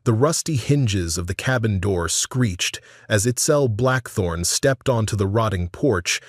The rusty hinges of the cabin door screeched as Itzel Blackthorne stepped onto the rotting porch,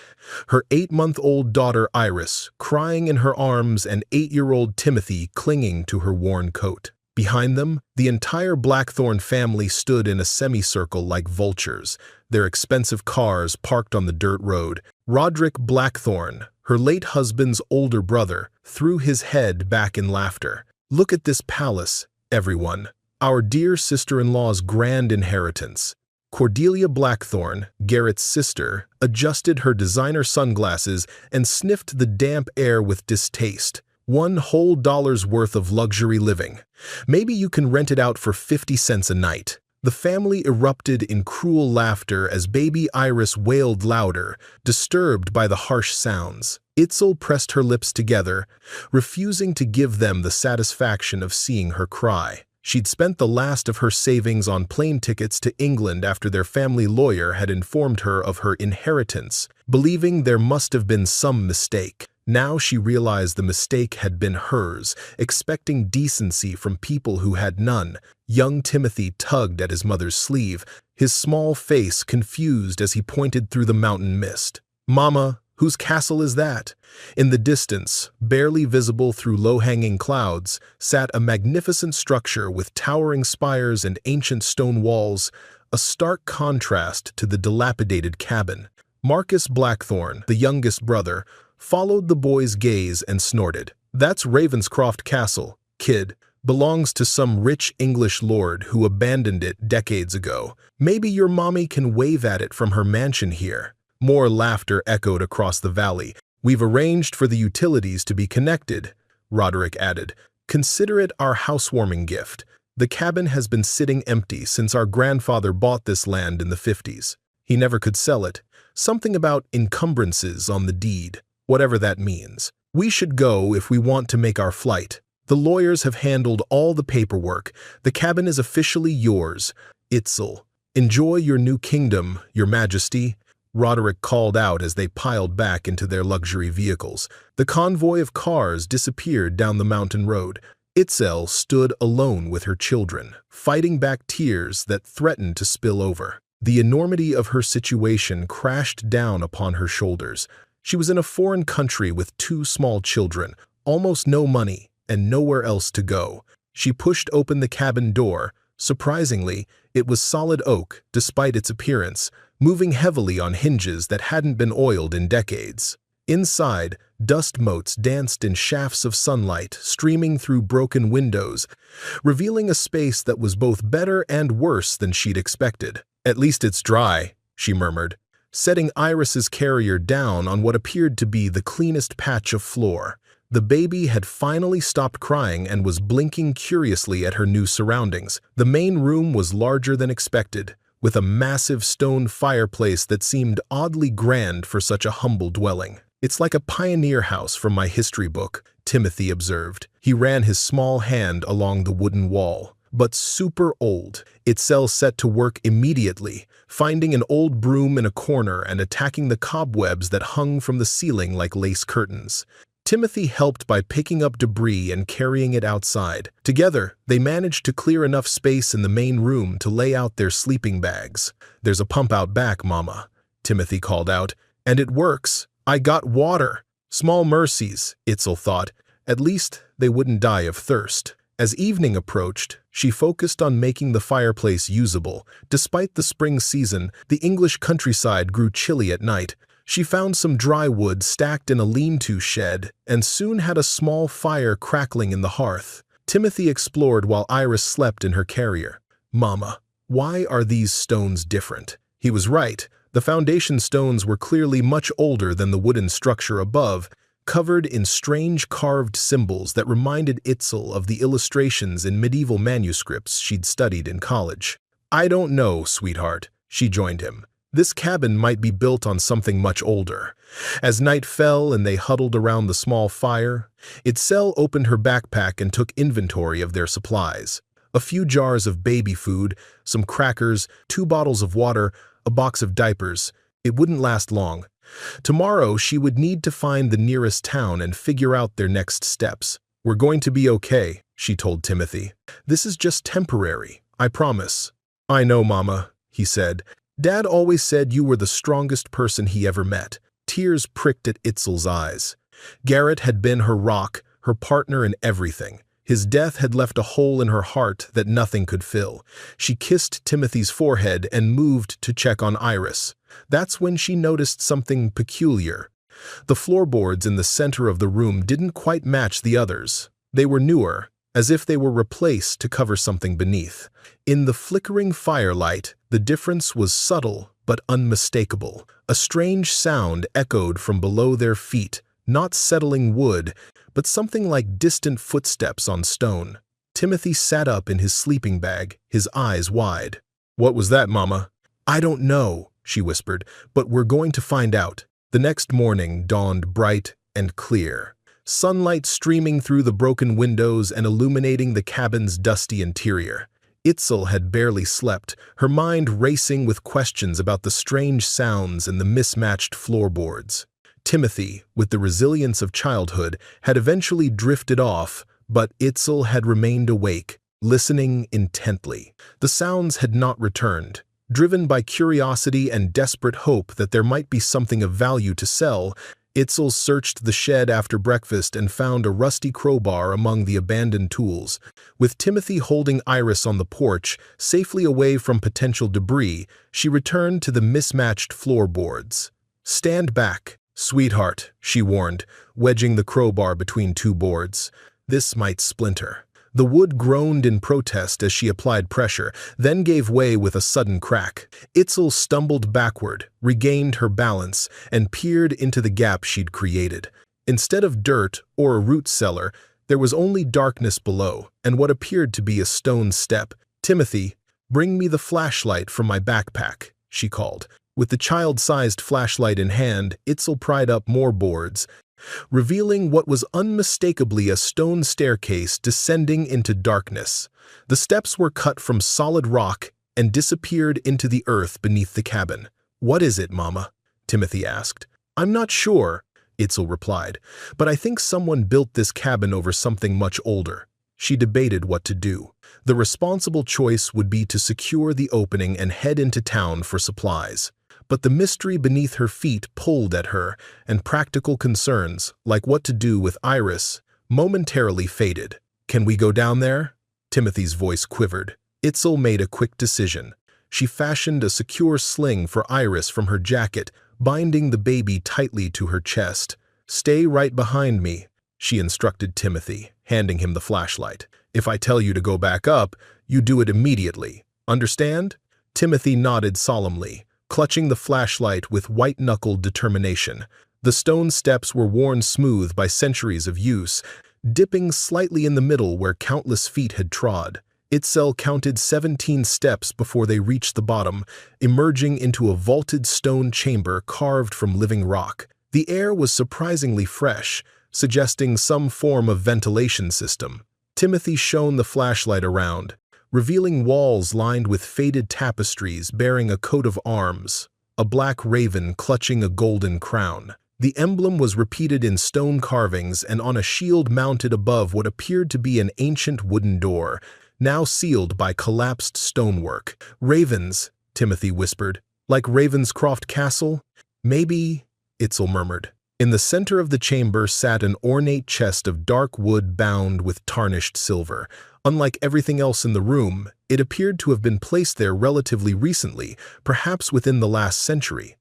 her 8-month-old daughter Iris crying in her arms and 8-year-old Timothy clinging to her worn coat. Behind them, the entire Blackthorne family stood in a semicircle like vultures, their expensive cars parked on the dirt road. Roderick Blackthorne, her late husband's older brother, threw his head back in laughter. "Look at this palace, everyone. Our dear sister-in-law's grand inheritance." Cordelia Blackthorne, Garrett's sister, adjusted her designer sunglasses and sniffed the damp air with distaste. $1 worth of luxury living. Maybe you can rent it out for 50 cents a night. The family erupted in cruel laughter as baby Iris wailed louder, disturbed by the harsh sounds. Itzel pressed her lips together, refusing to give them the satisfaction of seeing her cry. She'd spent the last of her savings on plane tickets to England after their family lawyer had informed her of her inheritance, believing there must have been some mistake. Now she realized the mistake had been hers, expecting decency from people who had none. Young Timothy tugged at his mother's sleeve, his small face confused as he pointed through the mountain mist. "Mama, whose castle is that?" In the distance, barely visible through low-hanging clouds, sat a magnificent structure with towering spires and ancient stone walls, a stark contrast to the dilapidated cabin. Marcus Blackthorne, the youngest brother, followed the boy's gaze and snorted. "That's Ravenscroft Castle, kid. Belongs to some rich English lord who abandoned it decades ago. Maybe your mommy can wave at it from her mansion here." More laughter echoed across the valley. "We've arranged for the utilities to be connected," Roderick added. "Consider it our housewarming gift. The cabin has been sitting empty since our grandfather bought this land in the 50s. He never could sell it. Something about encumbrances on the deed, whatever that means. We should go if we want to make our flight. The lawyers have handled all the paperwork. The cabin is officially yours. Itzel, enjoy your new kingdom, Your Majesty," Roderick called out as they piled back into their luxury vehicles. The convoy of cars disappeared down the mountain road. Itzel stood alone with her children, fighting back tears that threatened to spill over. The enormity of her situation crashed down upon her shoulders. She was in a foreign country with 2 small children, almost no money, and nowhere else to go. She pushed open the cabin door. Surprisingly, it was solid oak, despite its appearance, moving heavily on hinges that hadn't been oiled in decades. Inside, dust motes danced in shafts of sunlight streaming through broken windows, revealing a space that was both better and worse than she'd expected. "At least it's dry," she murmured, setting Iris's carrier down on what appeared to be the cleanest patch of floor. The baby had finally stopped crying and was blinking curiously at her new surroundings. The main room was larger than expected, with a massive stone fireplace that seemed oddly grand for such a humble dwelling. "It's like a pioneer house from my history book," Timothy observed. He ran his small hand along the wooden wall. "But super old." Itzel set to work immediately, finding an old broom in a corner and attacking the cobwebs that hung from the ceiling like lace curtains. Timothy helped by picking up debris and carrying it outside. Together, they managed to clear enough space in the main room to lay out their sleeping bags. "There's a pump out back, Mama," Timothy called out. "And it works. I got water." Small mercies, Itzel thought. At least they wouldn't die of thirst. As evening approached, she focused on making the fireplace usable. Despite the spring season, the English countryside grew chilly at night. She found some dry wood stacked in a lean-to shed and soon had a small fire crackling in the hearth. Timothy explored while Iris slept in her carrier. "Mama, why are these stones different?" He was right. The foundation stones were clearly much older than the wooden structure above, covered in strange carved symbols that reminded Itzel of the illustrations in medieval manuscripts she'd studied in college. "I don't know, sweetheart," she joined him. "This cabin might be built on something much older." As night fell and they huddled around the small fire, Itzel opened her backpack and took inventory of their supplies. A few jars of baby food, some crackers, 2 bottles of water, a box of diapers. It wouldn't last long. Tomorrow she would need to find the nearest town and figure out their next steps. "We're going to be okay," she told Timothy. "This is just temporary. I promise." "I know, Mama," he said. "Dad always said you were the strongest person he ever met." Tears pricked at Itzel's eyes. Garrett had been her rock, her partner in everything. His death had left a hole in her heart that nothing could fill. She kissed Timothy's forehead and moved to check on Iris. That's when she noticed something peculiar. The floorboards in the center of the room didn't quite match the others. They were newer, as if they were replaced to cover something beneath. In the flickering firelight, the difference was subtle but unmistakable. A strange sound echoed from below their feet, not settling wood, but something like distant footsteps on stone. Timothy sat up in his sleeping bag, his eyes wide. "What was that, Mama?" "I don't know," she whispered, "but we're going to find out." The next morning dawned bright and clear, sunlight streaming through the broken windows and illuminating the cabin's dusty interior. Itzel had barely slept, her mind racing with questions about the strange sounds and the mismatched floorboards. Timothy, with the resilience of childhood, had eventually drifted off, but Itzel had remained awake, listening intently. The sounds had not returned. Driven by curiosity and desperate hope that there might be something of value to sell, Itzel searched the shed after breakfast and found a rusty crowbar among the abandoned tools. With Timothy holding Iris on the porch, safely away from potential debris, she returned to the mismatched floorboards. "Stand back, sweetheart," she warned, wedging the crowbar between two boards. "This might splinter." The wood groaned in protest as she applied pressure, then gave way with a sudden crack. Itzel stumbled backward, regained her balance, and peered into the gap she'd created. Instead of dirt or a root cellar, there was only darkness below, and what appeared to be a stone step. "Timothy, bring me the flashlight from my backpack," she called. With the child-sized flashlight in hand, Itzel pried up more boards, revealing what was unmistakably a stone staircase descending into darkness. The steps were cut from solid rock and disappeared into the earth beneath the cabin. "What is it, Mama?" Timothy asked. "I'm not sure," Itzel replied, "but I think someone built this cabin over something much older." She debated what to do. The responsible choice would be to secure the opening and head into town for supplies. But the mystery beneath her feet pulled at her, and practical concerns, like what to do with Iris, momentarily faded. "Can we go down there?" Timothy's voice quivered. Itzel made a quick decision. She fashioned a secure sling for Iris from her jacket, binding the baby tightly to her chest. "Stay right behind me," she instructed Timothy, handing him the flashlight. "If I tell you to go back up, you do it immediately. Understand?" Timothy nodded solemnly, clutching the flashlight with white-knuckled determination. The stone steps were worn smooth by centuries of use, dipping slightly in the middle where countless feet had trod. Itzel counted 17 steps before they reached the bottom, emerging into a vaulted stone chamber carved from living rock. The air was surprisingly fresh, suggesting some form of ventilation system. Timothy shone the flashlight around, revealing walls lined with faded tapestries bearing a coat of arms, a black raven clutching a golden crown. The emblem was repeated in stone carvings and on a shield mounted above what appeared to be an ancient wooden door, now sealed by collapsed stonework. "Ravens," Timothy whispered. "Like Ravenscroft Castle?" "Maybe," Itzel murmured. In the center of the chamber sat an ornate chest of dark wood bound with tarnished silver. Unlike everything else in the room, it appeared to have been placed there relatively recently, perhaps within the last century.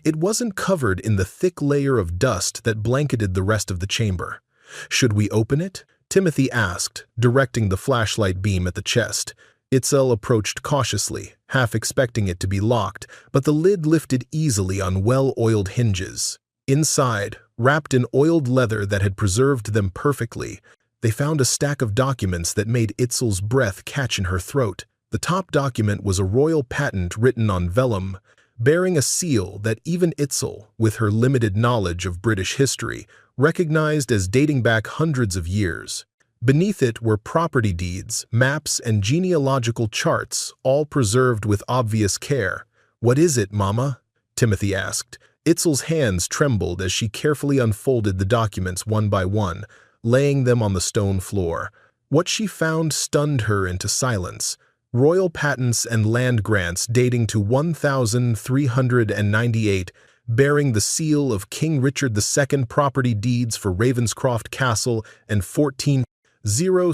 It wasn't covered in the thick layer of dust that blanketed the rest of the chamber. "Should we open it?" Timothy asked, directing the flashlight beam at the chest. Itzel approached cautiously, half expecting it to be locked, but the lid lifted easily on well-oiled hinges. Inside, wrapped in oiled leather that had preserved them perfectly, they found a stack of documents that made Itzel's breath catch in her throat. The top document was a royal patent written on vellum, bearing a seal that even Itzel, with her limited knowledge of British history, recognized as dating back hundreds of years. Beneath it were property deeds, maps, and genealogical charts, all preserved with obvious care. "What is it, Mama?" Timothy asked. Itzel's hands trembled as she carefully unfolded the documents one by one, laying them on the stone floor. What she found stunned her into silence. royal patents and land grants dating to 1398, bearing the seal of King Richard II, property deeds for Ravenscroft Castle and 14,000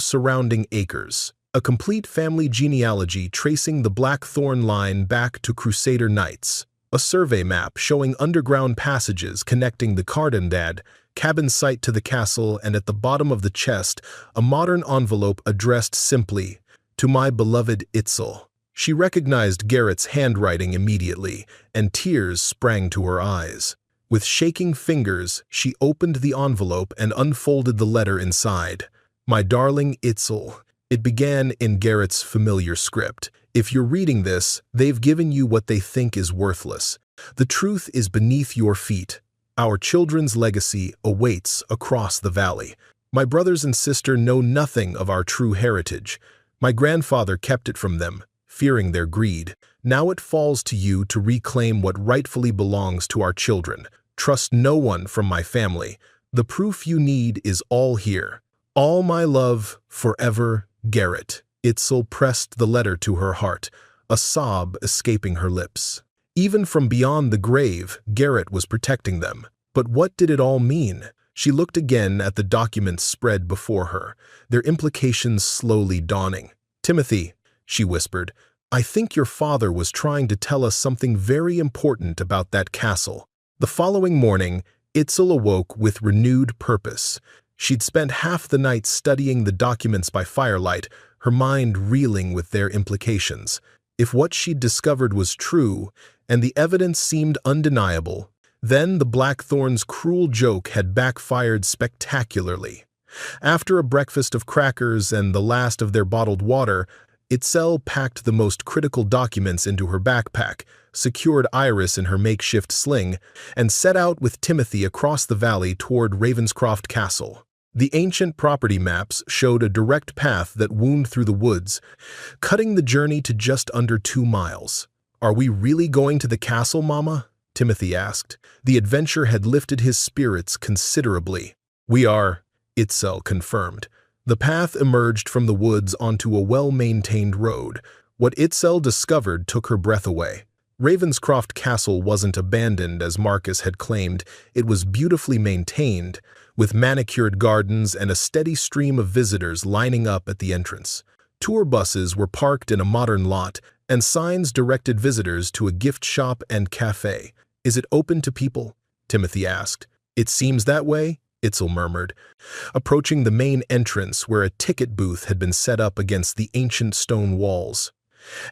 surrounding acres. A complete family genealogy tracing the Blackthorn line back to Crusader Knights. A survey map showing underground passages connecting the Cardandad cabin site to the castle, and at the bottom of the chest, a modern envelope addressed simply, "To my beloved Itzel." She recognized Garrett's handwriting immediately, and tears sprang to her eyes. With shaking fingers, she opened the envelope and unfolded the letter inside. "My darling Itzel." It began in Garrett's familiar script. "If you're reading this, they've given you what they think is worthless. The truth is beneath your feet. Our children's legacy awaits across the valley. My brothers and sister know nothing of our true heritage. My grandfather kept it from them, fearing their greed. Now it falls to you to reclaim what rightfully belongs to our children. Trust no one from my family. The proof you need is all here. All my love, forever, Garrett." Itzel pressed the letter to her heart, a sob escaping her lips. Even from beyond the grave, Garrett was protecting them. But what did it all mean? She looked again at the documents spread before her, their implications slowly dawning. "Timothy," she whispered, "I think your father was trying to tell us something very important about that castle." The following morning, Itzel awoke with renewed purpose. She'd spent half the night studying the documents by firelight, her mind reeling with their implications. If what she'd discovered was true, and the evidence seemed undeniable, then the Blackthorns' cruel joke had backfired spectacularly. After a breakfast of crackers and the last of their bottled water, Itzel packed the most critical documents into her backpack, secured Iris in her makeshift sling, and set out with Timothy across the valley toward Ravenscroft Castle. The ancient property maps showed a direct path that wound through the woods, cutting the journey to just under 2 miles. "Are we really going to the castle, Mama?" Timothy asked. The adventure had lifted his spirits considerably. "We are," Itzel confirmed. The path emerged from the woods onto a well-maintained road. What Itzel discovered took her breath away. Ravenscroft Castle wasn't abandoned as Marcus had claimed. It was beautifully maintained, with manicured gardens and a steady stream of visitors lining up at the entrance. Tour buses were parked in a modern lot, and signs directed visitors to a gift shop and cafe. "Is it open to people?" Timothy asked. "It seems that way," Itzel murmured, approaching the main entrance where a ticket booth had been set up against the ancient stone walls.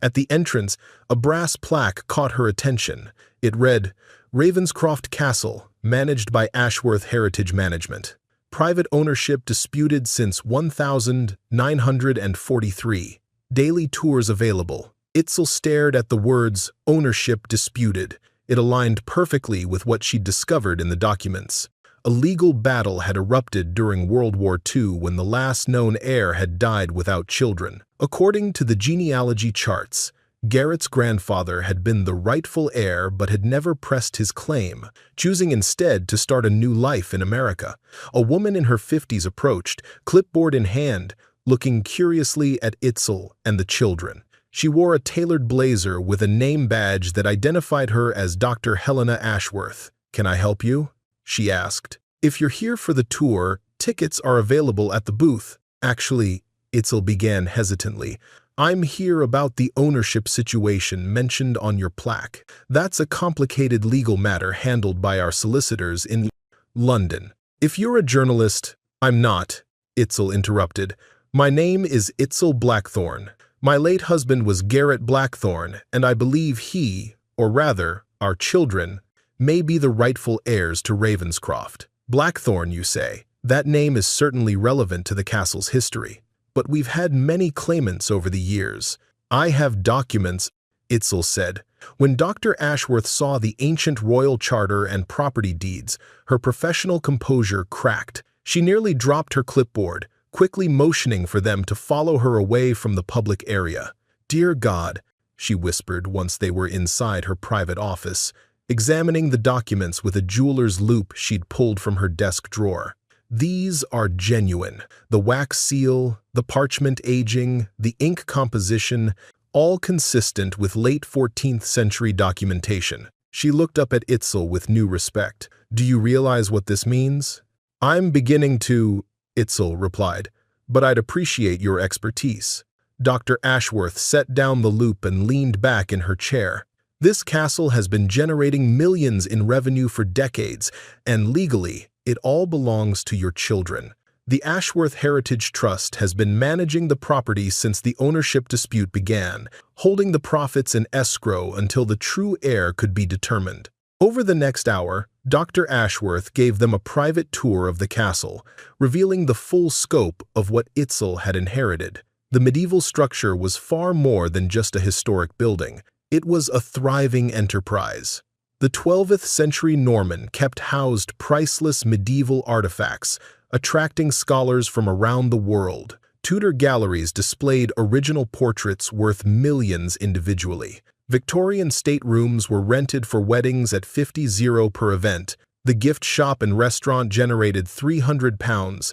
At the entrance, a brass plaque caught her attention. It read, "Ravenscroft Castle, managed by Ashworth Heritage Management. Private ownership disputed since 1943. Daily tours available." Itzel stared at the words, "ownership disputed." It aligned perfectly with what she'd discovered in the documents. A legal battle had erupted during World War II when the last known heir had died without children. According to the genealogy charts, Garrett's grandfather had been the rightful heir but had never pressed his claim, choosing instead to start a new life in America. A woman in her 50s approached, clipboard in hand, looking curiously at Itzel and the children. She wore a tailored blazer with a name badge that identified her as Dr. Helena Ashworth. "Can I help you?" she asked. "If you're here for the tour, tickets are available at the booth." "Actually," Itzel began hesitantly, "I'm here about the ownership situation mentioned on your plaque. That's a complicated legal matter handled by our solicitors in London." "If you're a journalist—" "I'm not," Itzel interrupted. "My name is Itzel Blackthorn. My late husband was Garrett Blackthorn, and I believe he, or rather, our children, may be the rightful heirs to Ravenscroft." "Blackthorn, you say? That name is certainly relevant to the castle's history. But we've had many claimants over the years." "I have documents," Itzel said. When Dr. Ashworth saw the ancient royal charter and property deeds, her professional composure cracked. She nearly dropped her clipboard, quickly motioning for them to follow her away from the public area. "Dear God," she whispered once they were inside her private office, examining the documents with a jeweler's loupe she'd pulled from her desk drawer. "These are genuine. The wax seal, the parchment aging, the ink composition, all consistent with late 14th century documentation. She looked up at Itzel with new respect. "Do you realize what this means?" "I'm beginning to," Itzel replied, "but I'd appreciate your expertise." Dr. Ashworth set down the loop and leaned back in her chair. "This castle has been generating millions in revenue for decades, and legally, it all belongs to your children. The Ashworth Heritage Trust has been managing the property since the ownership dispute began, holding the profits in escrow until the true heir could be determined." Over the next hour, Dr. Ashworth gave them a private tour of the castle, revealing the full scope of what Itzel had inherited. The medieval structure was far more than just a historic building. It was a thriving enterprise. The 12th century Norman kept housed priceless medieval artifacts, attracting scholars from around the world. Tudor galleries displayed original portraits worth millions individually. Victorian staterooms were rented for weddings at €50 per event. The gift shop and restaurant generated £300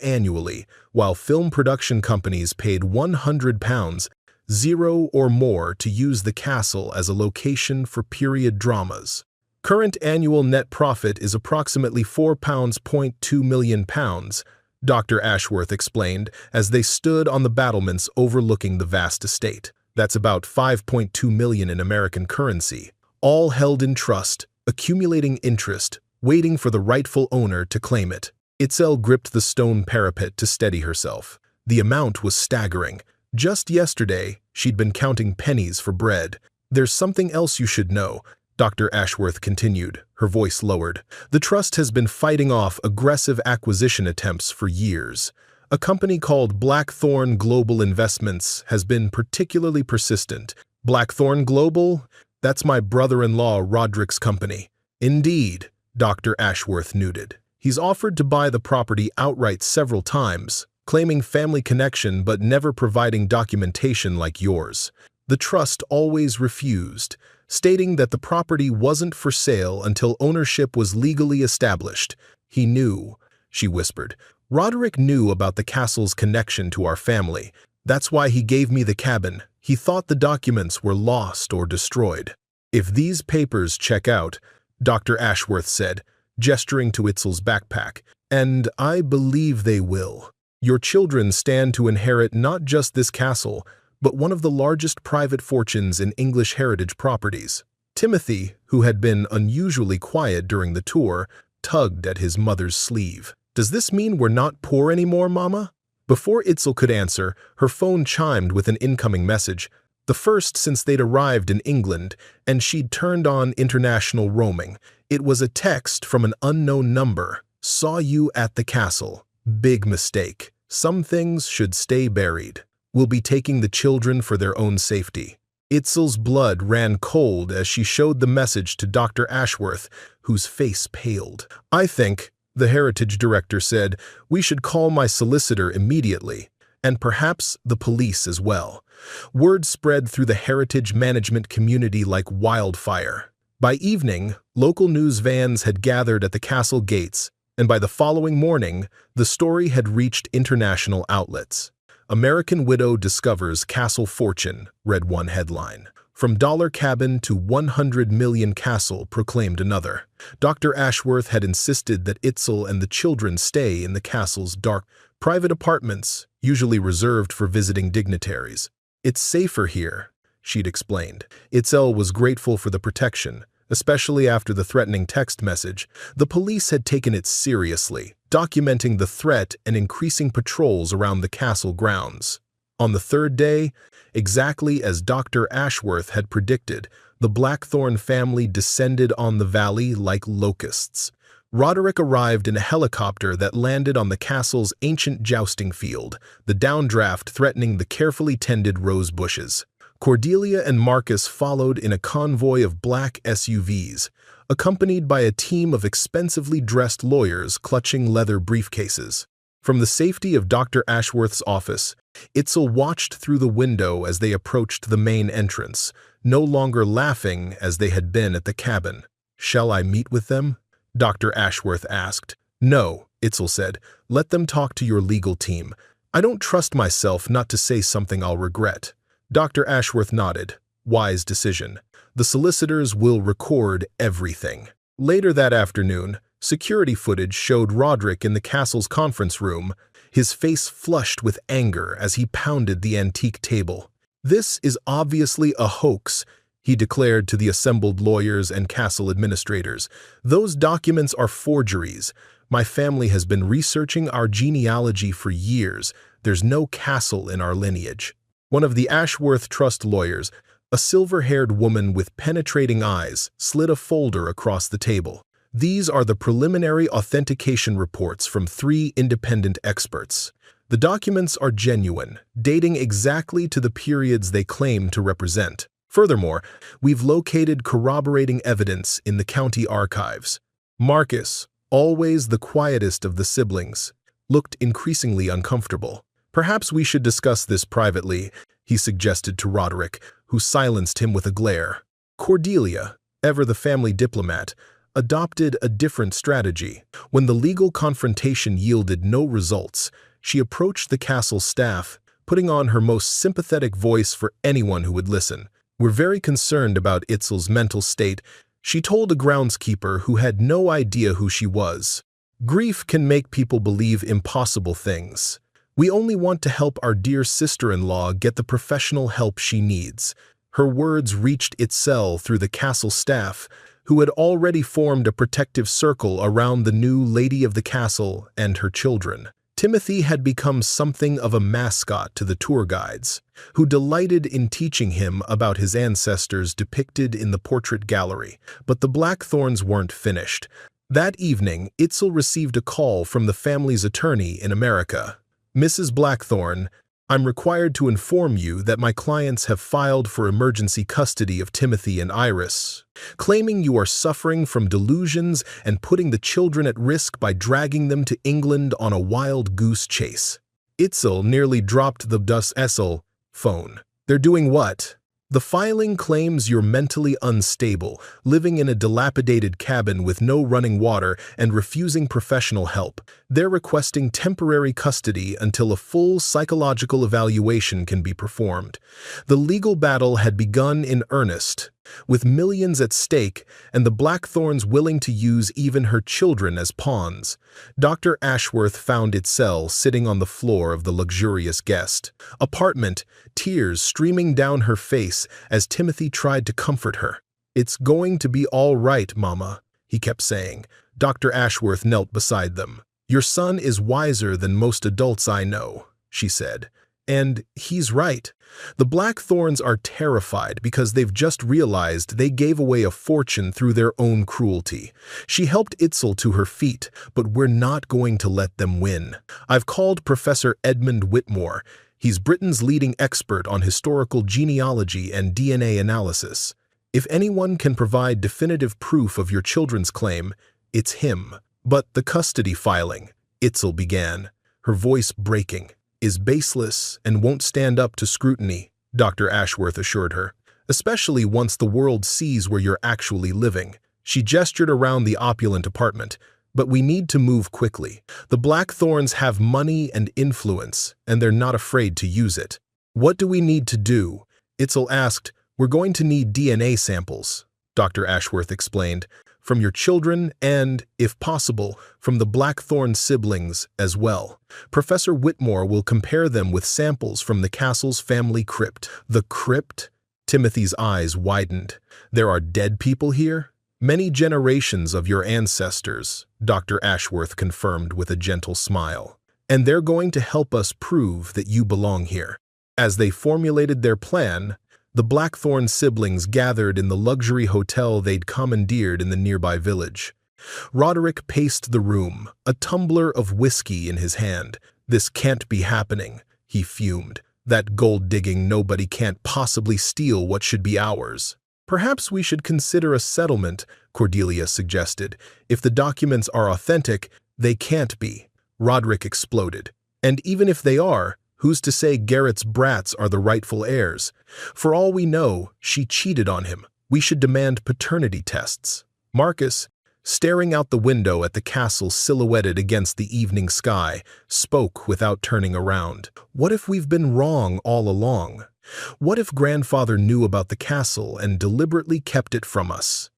annually, while film production companies paid £100 or more to use the castle as a location for period dramas. Current annual net profit is approximately £4.2 million, Dr. Ashworth explained as they stood on the battlements overlooking the vast estate. That's about $5.2 million in American currency, all held in trust, accumulating interest, waiting for the rightful owner to claim it. Itzel gripped the stone parapet to steady herself. The amount was staggering. Just yesterday, she'd been counting pennies for bread. "There's something else you should know," Dr. Ashworth continued, her voice lowered. "The trust has been fighting off aggressive acquisition attempts for years. A company called Blackthorn Global Investments has been particularly persistent." "Blackthorn Global? That's my brother-in-law Roderick's company." "Indeed," Dr. Ashworth noted. "He's offered to buy the property outright several times, claiming family connection but never providing documentation like yours. The trust always refused, stating that the property wasn't for sale until ownership was legally established. He knew," she whispered. "Roderick knew about the castle's connection to our family. That's why he gave me the cabin. He thought the documents were lost or destroyed." "If these papers check out," Dr. Ashworth said, gesturing to Itzel's backpack, "and I believe they will, your children stand to inherit not just this castle, but one of the largest private fortunes in English heritage properties." Timothy, who had been unusually quiet during the tour, tugged at his mother's sleeve. "Does this mean we're not poor anymore, Mama?" Before Itzel could answer, her phone chimed with an incoming message, the first since they'd arrived in England, and she'd turned on international roaming. It was a text from an unknown number. "Saw you at the castle. Big mistake. Some things should stay buried. We'll be taking the children for their own safety." Itzel's blood ran cold as she showed the message to Dr. Ashworth, whose face paled. "I think," the heritage director said, "we should call my solicitor immediately, and perhaps the police as well." Word spread through the heritage management community like wildfire. By evening, local news vans had gathered at the castle gates, and by the following morning, the story had reached international outlets. "American Widow Discovers Castle Fortune," read one headline. "From Dollar Cabin to 100 Million Castle," proclaimed another. Dr. Ashworth had insisted that Itzel and the children stay in the castle's dark, private apartments, usually reserved for visiting dignitaries. "It's safer here," she'd explained. Itzel was grateful for the protection, especially after the threatening text message. The police had taken it seriously, documenting the threat and increasing patrols around the castle grounds. On the third day, exactly as Dr. Ashworth had predicted, the Blackthorn family descended on the valley like locusts. Roderick arrived in a helicopter that landed on the castle's ancient jousting field, the downdraft threatening the carefully tended rose bushes. Cordelia and Marcus followed in a convoy of black SUVs, accompanied by a team of expensively dressed lawyers clutching leather briefcases. From the safety of Dr. Ashworth's office, Itzel watched through the window as they approached the main entrance, no longer laughing as they had been at the cabin. "Shall I meet with them?" Dr. Ashworth asked. "No," Itzel said. "Let them talk to your legal team. I don't trust myself not to say something I'll regret." Dr. Ashworth nodded. Wise decision. The solicitors will record everything. Later that afternoon, security footage showed Roderick in the castle's conference room, his face flushed with anger as he pounded the antique table. "This is obviously a hoax," he declared to the assembled lawyers and castle administrators. "Those documents are forgeries. My family has been researching our genealogy for years. There's no castle in our lineage." One of the Ashworth Trust lawyers, a silver-haired woman with penetrating eyes, slid a folder across the table. "These are the preliminary authentication reports from 3 independent experts. The documents are genuine, dating exactly to the periods they claim to represent. Furthermore, we've located corroborating evidence in the county archives." Marcus, always the quietest of the siblings, looked increasingly uncomfortable. "Perhaps we should discuss this privately," he suggested to Roderick, who silenced him with a glare. Cordelia, ever the family diplomat, adopted a different strategy. When the legal confrontation yielded no results, she approached the castle staff, putting on her most sympathetic voice for anyone who would listen. "We're very concerned about Itzel's mental state," she told a groundskeeper who had no idea who she was. "Grief can make people believe impossible things. We only want to help our dear sister-in-law get the professional help she needs." Her words reached Itzel through the castle staff, who had already formed a protective circle around the new lady of the castle and her children. Timothy had become something of a mascot to the tour guides, who delighted in teaching him about his ancestors depicted in the portrait gallery. But the Blackthorns weren't finished. That evening, Itzel received a call from the family's attorney in America. "Mrs. Blackthorn, I'm required to inform you that my clients have filed for emergency custody of Timothy and Iris, claiming you are suffering from delusions and putting the children at risk by dragging them to England on a wild goose chase." Itzel nearly dropped the "Dus Essel" phone. "They're doing what?" "The filing claims you're mentally unstable, living in a dilapidated cabin with no running water and refusing professional help. They're requesting temporary custody until a full psychological evaluation can be performed." The legal battle had begun in earnest, with millions at stake and the Blackthorns willing to use even her children as pawns. Dr. Ashworth found Itzel sitting on the floor of the luxurious guest apartment, tears streaming down her face as Timothy tried to comfort her. "It's going to be all right, Mama," he kept saying. Dr. Ashworth knelt beside them. "Your son is wiser than most adults I know," she said. "And he's right. The Blackthorns are terrified because they've just realized they gave away a fortune through their own cruelty." She helped Itzel to her feet, "But we're not going to let them win. I've called Professor Edmund Whitmore. He's Britain's leading expert on historical genealogy and DNA analysis. If anyone can provide definitive proof of your children's claim, it's him." "But the custody filing," Itzel began, her voice breaking, "is baseless and won't stand up to scrutiny," Dr. Ashworth assured her, "especially once the world sees where you're actually living." She gestured around the opulent apartment. "But we need to move quickly. The Blackthorns have money and influence, and they're not afraid to use it." "What do we need to do?" Itzel asked. "We're going to need DNA samples," Dr. Ashworth explained, "from your children and, if possible, from the Blackthorn siblings as well. Professor Whitmore will compare them with samples from the castle's family crypt." "The crypt?" Timothy's eyes widened. "There are dead people here?" "Many generations of your ancestors," Dr. Ashworth confirmed with a gentle smile. "And they're going to help us prove that you belong here." As they formulated their plan, the Blackthorn siblings gathered in the luxury hotel they'd commandeered in the nearby village. Roderick paced the room, a tumbler of whiskey in his hand. "This can't be happening," he fumed. "That gold-digging nobody can't possibly steal what should be ours." "Perhaps we should consider a settlement," Cordelia suggested. "If the documents are authentic, they can't be," Roderick exploded. "And even if they are, who's to say Garrett's brats are the rightful heirs? For all we know, she cheated on him. We should demand paternity tests." Marcus, staring out the window at the castle silhouetted against the evening sky, spoke without turning around. "What if we've been wrong all along? What if grandfather knew about the castle and deliberately kept it from us?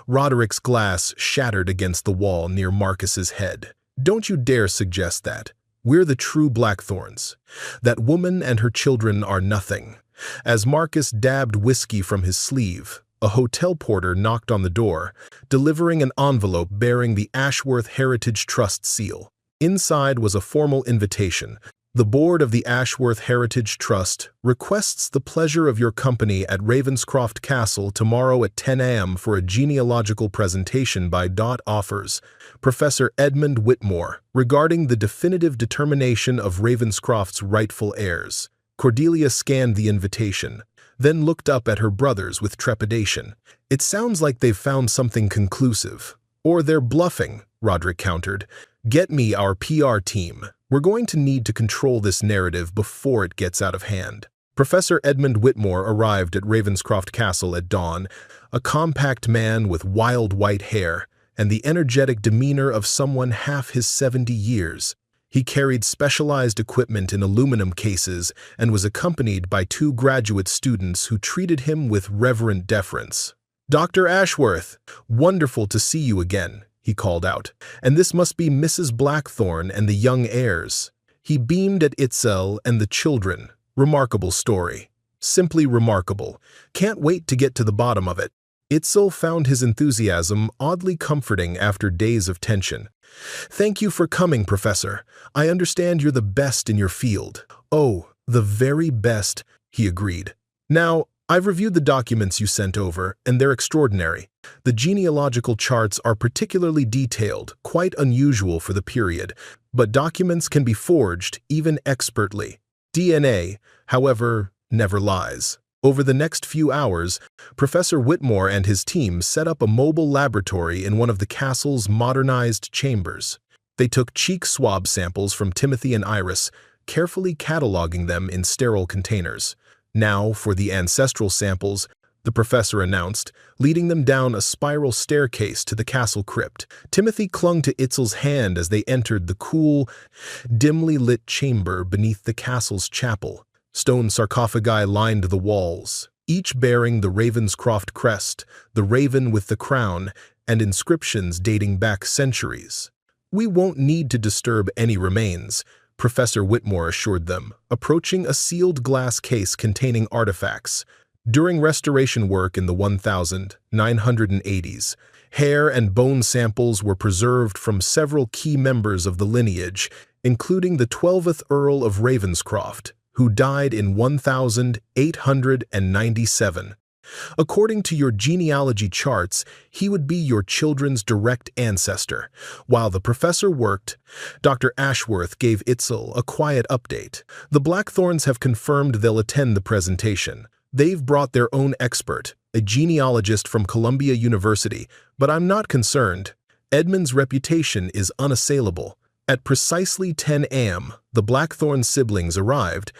Roderick's glass shattered against the wall near Marcus's head. Don't you dare suggest that. We're the true Blackthorns. That woman and her children are nothing. As Marcus dabbed whiskey from his sleeve, a hotel porter knocked on the door, delivering an envelope bearing the Ashworth Heritage Trust seal. Inside was a formal invitation. The board of the Ashworth Heritage Trust requests the pleasure of your company at Ravenscroft Castle tomorrow at 10 a.m. for a genealogical presentation by offers Professor Edmund Whitmore regarding the definitive determination of Ravenscroft's rightful heirs. Cordelia scanned the invitation, then looked up at her brothers with trepidation. It sounds like they've found something conclusive. Or they're bluffing, Roderick countered. Get me our PR team. We're going to need to control this narrative before it gets out of hand. Professor Edmund Whitmore arrived at Ravenscroft Castle at dawn, a compact man with wild white hair and the energetic demeanor of someone half his 70 years. He carried specialized equipment in aluminum cases and was accompanied by 2 graduate students who treated him with reverent deference. "Dr. Ashworth, wonderful to see you again," he called out. "And this must be Mrs. Blackthorn and the young heirs." He beamed at Itzel and the children. Remarkable story. Simply remarkable. Can't wait to get to the bottom of it. Itzel found his enthusiasm oddly comforting after days of tension. "Thank you for coming, Professor. I understand you're the best in your field." "Oh, the very best," he agreed. "Now, I've reviewed the documents you sent over, and they're extraordinary. The genealogical charts are particularly detailed, quite unusual for the period, but documents can be forged, even expertly. DNA, however, never lies." Over the next few hours, Professor Whitmore and his team set up a mobile laboratory in one of the castle's modernized chambers. They took cheek swab samples from Timothy and Iris, carefully cataloging them in sterile containers. "Now for the ancestral samples," the professor announced, leading them down a spiral staircase to the castle crypt. Timothy clung to Itzel's hand as they entered the cool, dimly lit chamber beneath the castle's chapel. Stone sarcophagi lined the walls, each bearing the Ravenscroft crest, the raven with the crown, and inscriptions dating back centuries. "We won't need to disturb any remains," Professor Whitmore assured them, approaching a sealed glass case containing artifacts. During restoration work in the 1980s, hair and bone samples were preserved from several key members of the lineage, including the 12th Earl of Ravenscroft, who died in 1897. According to your genealogy charts, he would be your children's direct ancestor. While the professor worked, Dr. Ashworth gave Itzel a quiet update. "The Blackthorns have confirmed they'll attend the presentation. They've brought their own expert, a genealogist from Columbia University, but I'm not concerned. Edmund's reputation is unassailable." At precisely 10 a.m., the Blackthorn siblings arrived,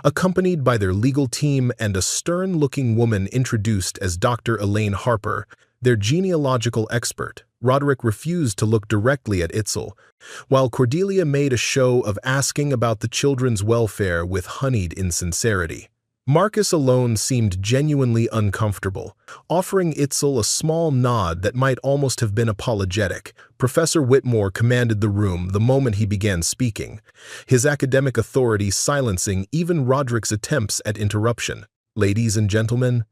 accompanied by their legal team and a stern-looking woman introduced as Dr. Elaine Harper, their genealogical expert. Roderick refused to look directly at Itzel, while Cordelia made a show of asking about the children's welfare with honeyed insincerity. Marcus alone seemed genuinely uncomfortable, offering Itzel a small nod that might almost have been apologetic. Professor Whitmore commanded the room the moment he began speaking, his academic authority silencing even Roderick's attempts at interruption. "Ladies and gentlemen,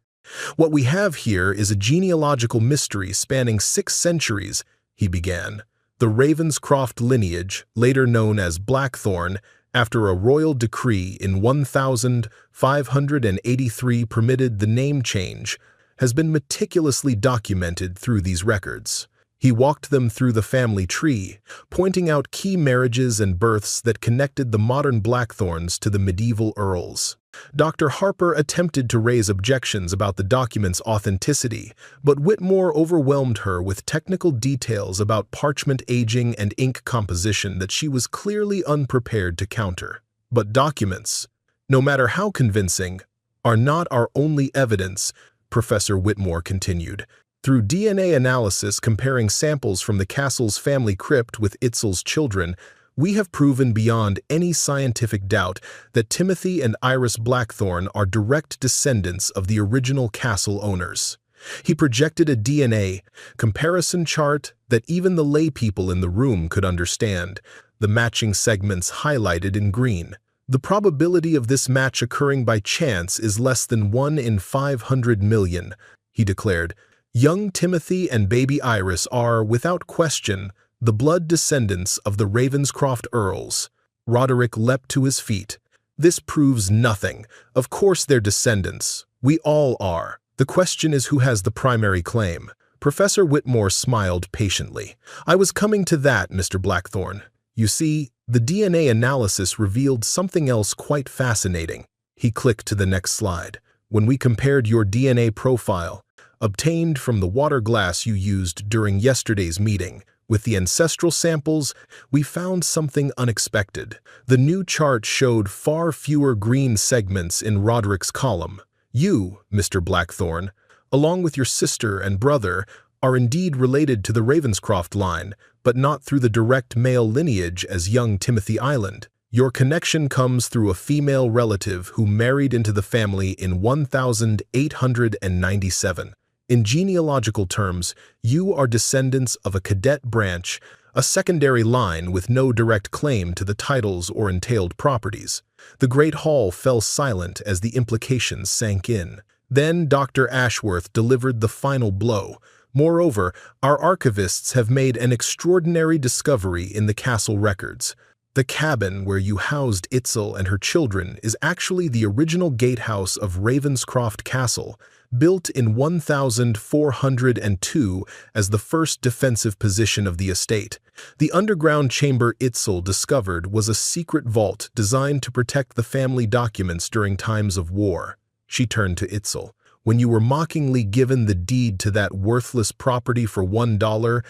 what we have here is a genealogical mystery spanning 6 centuries," he began. "The Ravenscroft lineage, later known as Blackthorn, after a royal decree in 1583 permitted the name change, has been meticulously documented through these records." He walked them through the family tree, pointing out key marriages and births that connected the modern Blackthorns to the medieval earls. Dr. Harper attempted to raise objections about the document's authenticity, but Whitmore overwhelmed her with technical details about parchment aging and ink composition that she was clearly unprepared to counter. "But documents, no matter how convincing, are not our only evidence," Professor Whitmore continued. "Through DNA analysis comparing samples from the castle's family crypt with Itzel's children, We have proven beyond any scientific doubt that Timothy and Iris Blackthorne are direct descendants of the original castle owners. He projected a DNA comparison chart that even the laypeople in the room could understand, the matching segments highlighted in green. The probability of this match occurring by chance is less than 1 in 500 million, he declared. Young Timothy and baby Iris are, without question, the blood descendants of the Ravenscroft Earls. Roderick leapt to his feet. This proves nothing. Of course they're descendants. We all are. The question is who has the primary claim. Professor Whitmore smiled patiently. I was coming to that, Mr. Blackthorne. You see, the DNA analysis revealed something else quite fascinating. He clicked to the next slide. When we compared your DNA profile, obtained from the water glass you used during yesterday's meeting, with the ancestral samples, we found something unexpected. The new chart showed far fewer green segments in Roderick's column. You, Mr. Blackthorne, along with your sister and brother, are indeed related to the Ravenscroft line, but not through the direct male lineage as young Timothy Island. Your connection comes through a female relative who married into the family in 1897. In genealogical terms, you are descendants of a cadet branch, a secondary line with no direct claim to the titles or entailed properties. The great hall fell silent as the implications sank in. Then Dr. Ashworth delivered the final blow. Moreover, our archivists have made an extraordinary discovery in the castle records. The cabin where you housed Itzel and her children is actually the original gatehouse of Ravenscroft Castle, built in 1402 as the first defensive position of the estate. The underground chamber Itzel discovered was a secret vault designed to protect the family documents during times of war. She turned to Itzel. When you were mockingly given the deed to that worthless property for $1,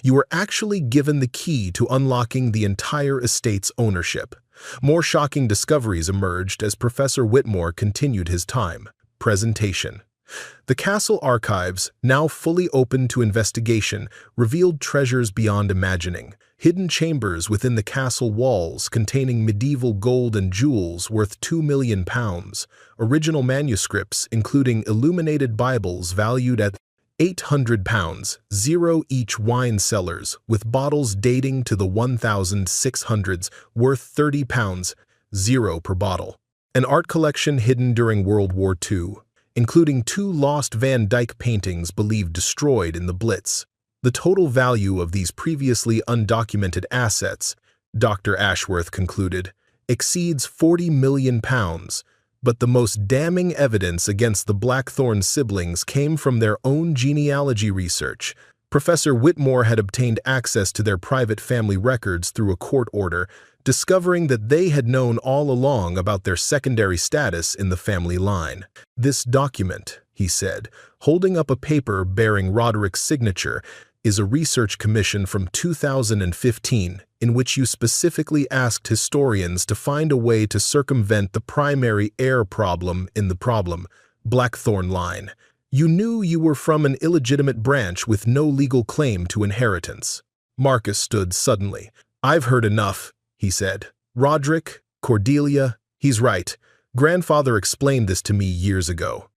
you were actually given the key to unlocking the entire estate's ownership. More shocking discoveries emerged as Professor Whitmore continued his presentation. The castle archives, now fully open to investigation, revealed treasures beyond imagining. Hidden chambers within the castle walls containing medieval gold and jewels worth £2 million. Original manuscripts, including illuminated Bibles valued at £800, 0 each wine cellars, with bottles dating to the 1600s, worth £30, 0 per bottle. An art collection hidden during World War II, including 2 lost Van Dyck paintings believed destroyed in the Blitz. The total value of these previously undocumented assets, Dr. Ashworth concluded, exceeds £40 million, but the most damning evidence against the Blackthorne siblings came from their own genealogy research. Professor Whitmore had obtained access to their private family records through a court order, discovering that they had known all along about their secondary status in the family line. This document, he said, holding up a paper bearing Roderick's signature, is a research commission from 2015 in which you specifically asked historians to find a way to circumvent the primary heir problem in the Blackthorne line. You knew you were from an illegitimate branch with no legal claim to inheritance. Marcus stood suddenly. I've heard enough, he said. Roderick, Cordelia, he's right. Grandfather explained this to me years ago.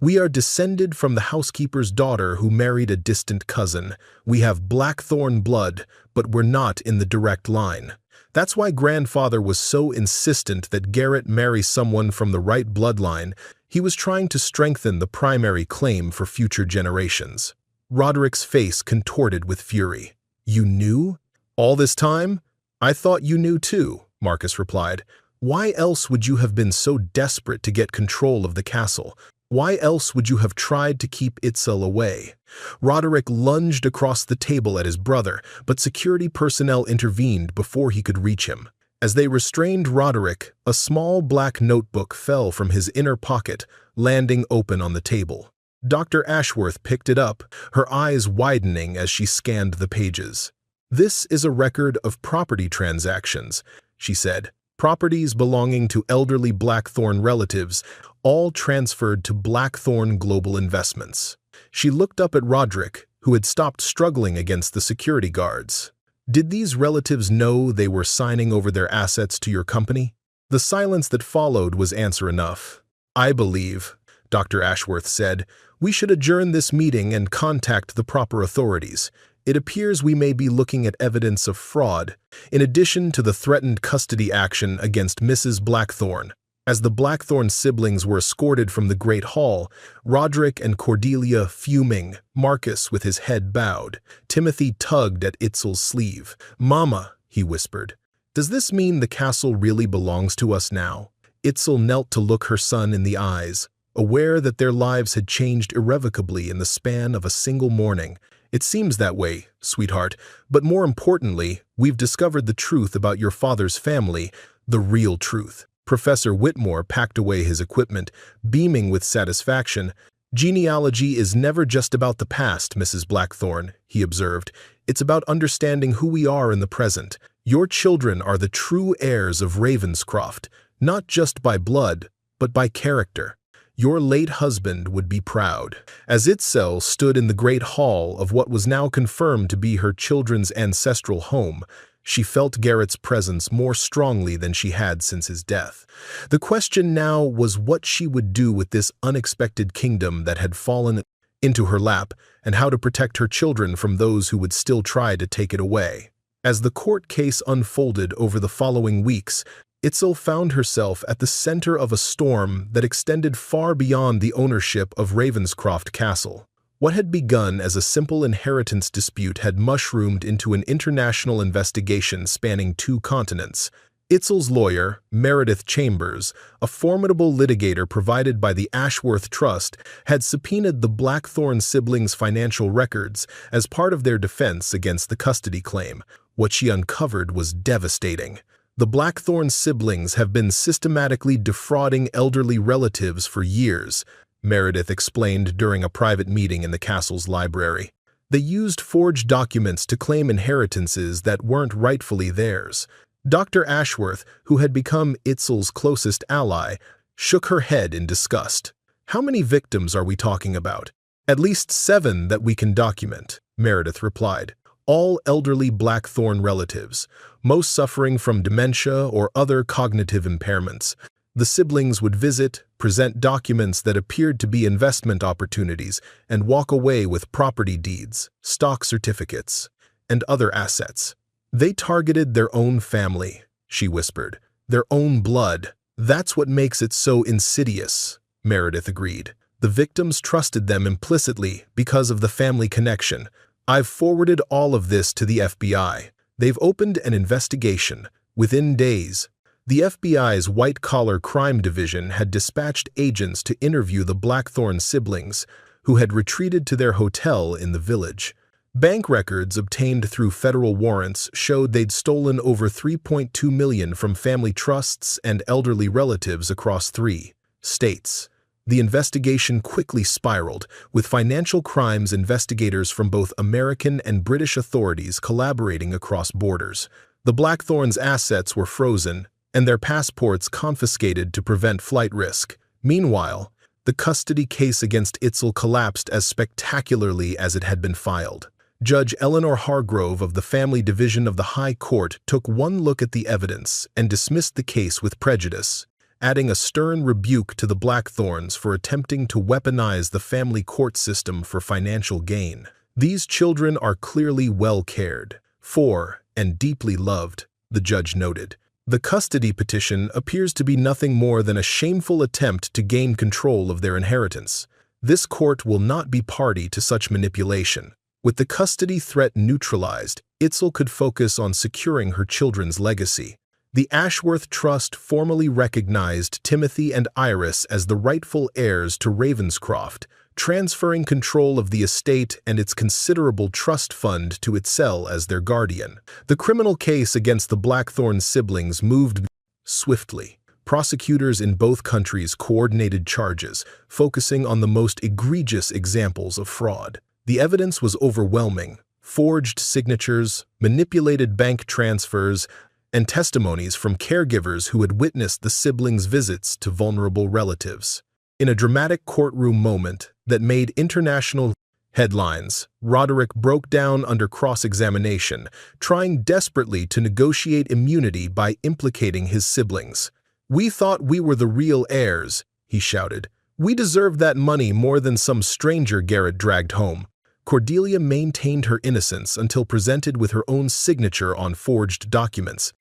We are descended from the housekeeper's daughter who married a distant cousin. We have Blackthorne blood, but we're not in the direct line. That's why Grandfather was so insistent that Garrett marry someone from the right bloodline. He was trying to strengthen the primary claim for future generations. Roderick's face contorted with fury. You knew? All this time? I thought you knew too, Marcus replied. Why else would you have been so desperate to get control of the castle? Why else would you have tried to keep Itzel away? Roderick lunged across the table at his brother, but security personnel intervened before he could reach him. As they restrained Roderick, a small black notebook fell from his inner pocket, landing open on the table. Dr. Ashworth picked it up, her eyes widening as she scanned the pages. This is a record of property transactions, she said. Properties belonging to elderly Blackthorne relatives, all transferred to Blackthorne Global Investments. She looked up at Roderick, who had stopped struggling against the security guards. Did these relatives know they were signing over their assets to your company? The silence that followed was answer enough. I believe, Dr. Ashworth said, we should adjourn this meeting and contact the proper authorities. It appears we may be looking at evidence of fraud, in addition to the threatened custody action against Mrs. Blackthorne. As the Blackthorne siblings were escorted from the Great Hall, Roderick and Cordelia fuming, Marcus with his head bowed. Timothy tugged at Itzel's sleeve. "Mama," he whispered, "does this mean the castle really belongs to us now?" Itzel knelt to look her son in the eyes, aware that their lives had changed irrevocably in the span of a single morning. "It seems that way, sweetheart, but more importantly, we've discovered the truth about your father's family, the real truth." Professor Whitmore packed away his equipment, beaming with satisfaction. "Genealogy is never just about the past, Mrs. Blackthorne," he observed. "It's about understanding who we are in the present. Your children are the true heirs of Ravenscroft, not just by blood, but by character. Your late husband would be proud." As Itzel stood in the great hall of what was now confirmed to be her children's ancestral home, she felt Garrett's presence more strongly than she had since his death. The question now was what she would do with this unexpected kingdom that had fallen into her lap, and how to protect her children from those who would still try to take it away. As the court case unfolded over the following weeks, Itzel found herself at the center of a storm that extended far beyond the ownership of Ravenscroft Castle. What had begun as a simple inheritance dispute had mushroomed into an international investigation spanning 2 continents. Itzel's lawyer, Meredith Chambers, a formidable litigator provided by the Ashworth Trust, had subpoenaed the Blackthorne siblings' financial records as part of their defense against the custody claim. What she uncovered was devastating. The Blackthorne siblings have been systematically defrauding elderly relatives for years, Meredith explained during a private meeting in the castle's library. They used forged documents to claim inheritances that weren't rightfully theirs. Dr. Ashworth, who had become Itzel's closest ally, shook her head in disgust. "How many victims are we talking about?" "At least 7 that we can document," Meredith replied. "All elderly Blackthorne relatives, most suffering from dementia or other cognitive impairments. The siblings would visit, present documents that appeared to be investment opportunities, and walk away with property deeds, stock certificates, and other assets. They targeted their own family," she whispered. "Their own blood. That's what makes it so insidious," Meredith agreed. "The victims trusted them implicitly because of the family connection. I've forwarded all of this to the FBI. They've opened an investigation. Within days, the FBI's white-collar crime division had dispatched agents to interview the Blackthorne siblings, who had retreated to their hotel in the village. Bank records obtained through federal warrants showed they'd stolen over $3.2 million from family trusts and elderly relatives across 3 states. The investigation quickly spiraled, with financial crimes investigators from both American and British authorities collaborating across borders. The Blackthorns' assets were frozen, and their passports confiscated to prevent flight risk. Meanwhile, the custody case against Itzel collapsed as spectacularly as it had been filed. Judge Eleanor Hargrove of the Family Division of the High Court took one look at the evidence and dismissed the case with prejudice, adding a stern rebuke to the Blackthorns for attempting to weaponize the family court system for financial gain. "These children are clearly well cared for and deeply loved," the judge noted. "The custody petition appears to be nothing more than a shameful attempt to gain control of their inheritance. This court will not be party to such manipulation." With the custody threat neutralized, Itzel could focus on securing her children's legacy. The Ashworth Trust formally recognized Timothy and Iris as the rightful heirs to Ravenscroft, transferring control of the estate and its considerable trust fund to Itzel as their guardian. The criminal case against the Blackthorne siblings moved swiftly. Prosecutors in both countries coordinated charges, focusing on the most egregious examples of fraud. The evidence was overwhelming: forged signatures, manipulated bank transfers, and testimonies from caregivers who had witnessed the siblings' visits to vulnerable relatives. In a dramatic courtroom moment that made international Headlines: Roderick broke down under cross-examination, trying desperately to negotiate immunity by implicating his siblings. "We thought we were the real heirs," he shouted. "We deserved that money more than some stranger Garrett dragged home." Cordelia maintained her innocence until presented with her own signature on forged documents.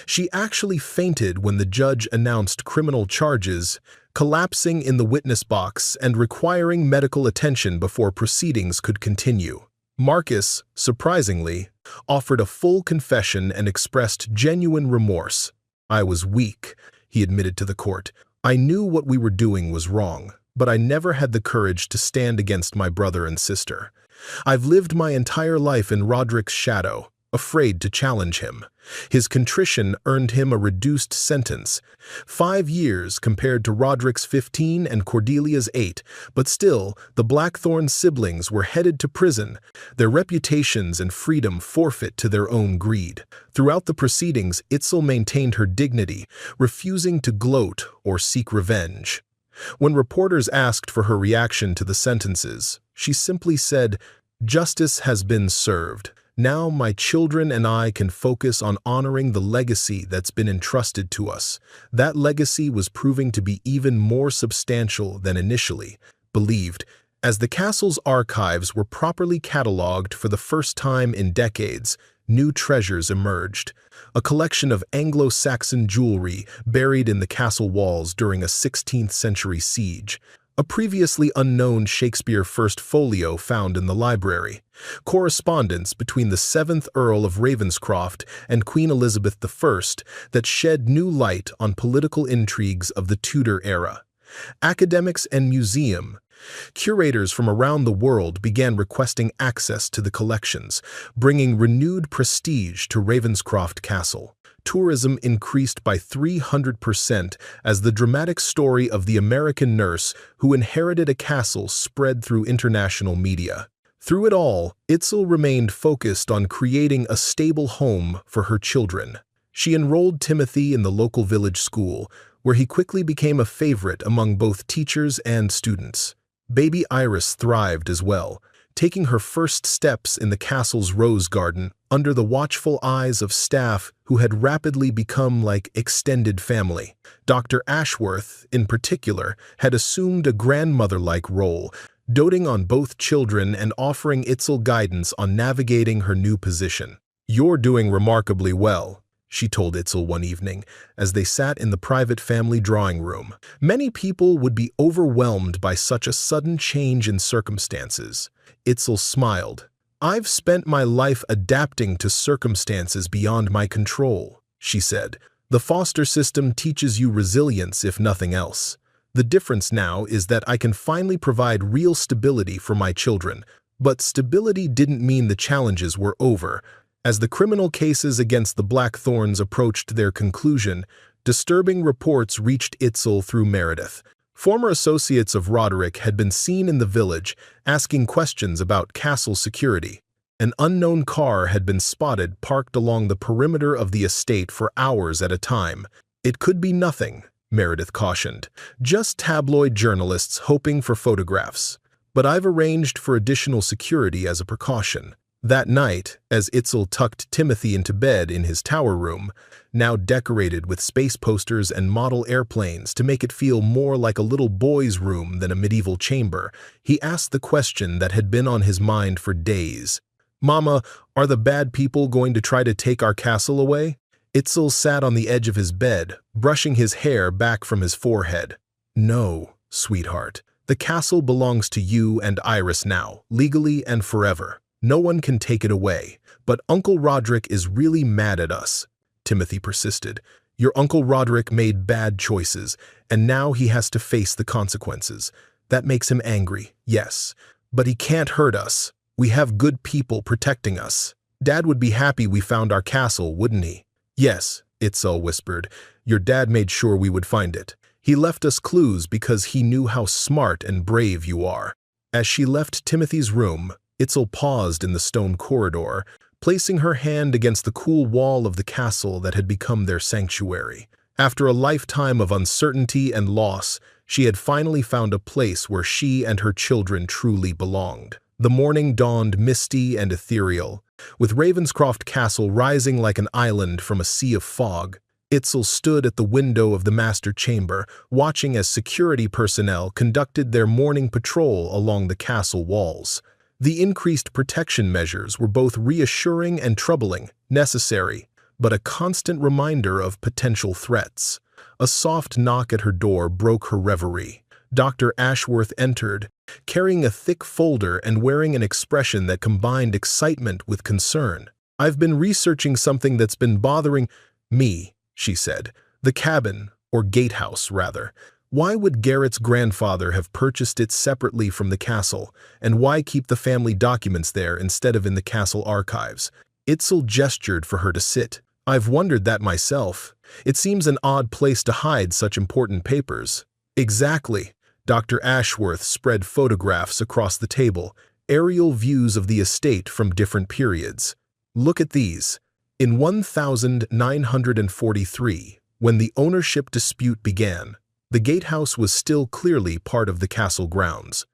She actually fainted when the judge announced criminal charges, collapsing in the witness box and requiring medical attention before proceedings could continue. Marcus, surprisingly, offered a full confession and expressed genuine remorse. "I was weak," he admitted to the court. "I knew what we were doing was wrong, but I never had the courage to stand against my brother and sister. I've lived my entire life in Roderick's shadow, afraid to challenge him." His contrition earned him a reduced sentence, 5 years compared to Roderick's 15 and Cordelia's 8, but still, the Blackthorn siblings were headed to prison, their reputations and freedom forfeit to their own greed. Throughout the proceedings, Itzel maintained her dignity, refusing to gloat or seek revenge. When reporters asked for her reaction to the sentences, she simply said, "Justice has been served. Now my children and I can focus on honoring the legacy that's been entrusted to us." That legacy was proving to be even more substantial than initially believed. As the castle's archives were properly catalogued for the first time in decades, new treasures emerged. A collection of Anglo-Saxon jewelry buried in the castle walls during a 16th century siege. A previously unknown Shakespeare First Folio found in the library. Correspondence between the 7th Earl of Ravenscroft and Queen Elizabeth I that shed new light on political intrigues of the Tudor era. Academics and museum curators from around the world began requesting access to the collections, bringing renewed prestige to Ravenscroft Castle. Tourism increased by 300% as the dramatic story of the American nurse who inherited a castle spread through international media. Through it all, Itzel remained focused on creating a stable home for her children. She enrolled Timothy in the local village school, where he quickly became a favorite among both teachers and students. Baby Iris thrived as well, taking her first steps in the castle's rose garden under the watchful eyes of staff who had rapidly become like extended family. Dr. Ashworth, in particular, had assumed a grandmother-like role, doting on both children and offering Itzel guidance on navigating her new position. "You're doing remarkably well," she told Itzel one evening, as they sat in the private family drawing room. Many people would be overwhelmed by such a sudden change in circumstances. Itzel smiled. "I've spent my life adapting to circumstances beyond my control," she said. "The foster system teaches you resilience, if nothing else. The difference now is that I can finally provide real stability for my children." But stability didn't mean the challenges were over. As the criminal cases against the Blackthorns approached their conclusion, disturbing reports reached Itzel through Meredith. Former associates of Roderick had been seen in the village, asking questions about castle security. An unknown car had been spotted parked along the perimeter of the estate for hours at a time. "It could be nothing," Meredith cautioned. "Just tabloid journalists hoping for photographs. But I've arranged for additional security as a precaution." That night, as Itzel tucked Timothy into bed in his tower room, now decorated with space posters and model airplanes to make it feel more like a little boy's room than a medieval chamber, he asked the question that had been on his mind for days. "Mama, are the bad people going to try to take our castle away?" Itzel sat on the edge of his bed, brushing his hair back from his forehead. "No, sweetheart. The castle belongs to you and Iris now, legally and forever. No one can take it away. But Uncle Roderick is really mad at us," Timothy persisted. "Your Uncle Roderick made bad choices, and now he has to face the consequences. That makes him angry, yes. But he can't hurt us. We have good people protecting us. Dad would be happy we found our castle, wouldn't he?" "Yes," Itzel whispered. "Your dad made sure we would find it. He left us clues because he knew how smart and brave you are." As she left Timothy's room, Itzel paused in the stone corridor, placing her hand against the cool wall of the castle that had become their sanctuary. After a lifetime of uncertainty and loss, she had finally found a place where she and her children truly belonged. The morning dawned misty and ethereal, with Ravenscroft Castle rising like an island from a sea of fog. Itzel stood at the window of the master chamber, watching as security personnel conducted their morning patrol along the castle walls. The increased protection measures were both reassuring and troubling, necessary, but a constant reminder of potential threats. A soft knock at her door broke her reverie. Dr. Ashworth entered, carrying a thick folder and wearing an expression that combined excitement with concern. "I've been researching something that's been bothering me," she said. "The cabin, or gatehouse, rather. Why would Garrett's grandfather have purchased it separately from the castle, and why keep the family documents there instead of in the castle archives?" Itzel gestured for her to sit. "I've wondered that myself. It seems an odd place to hide such important papers." "Exactly." Dr. Ashworth spread photographs across the table, aerial views of the estate from different periods. "Look at these. In 1943, when the ownership dispute began, the gatehouse was still clearly part of the castle grounds.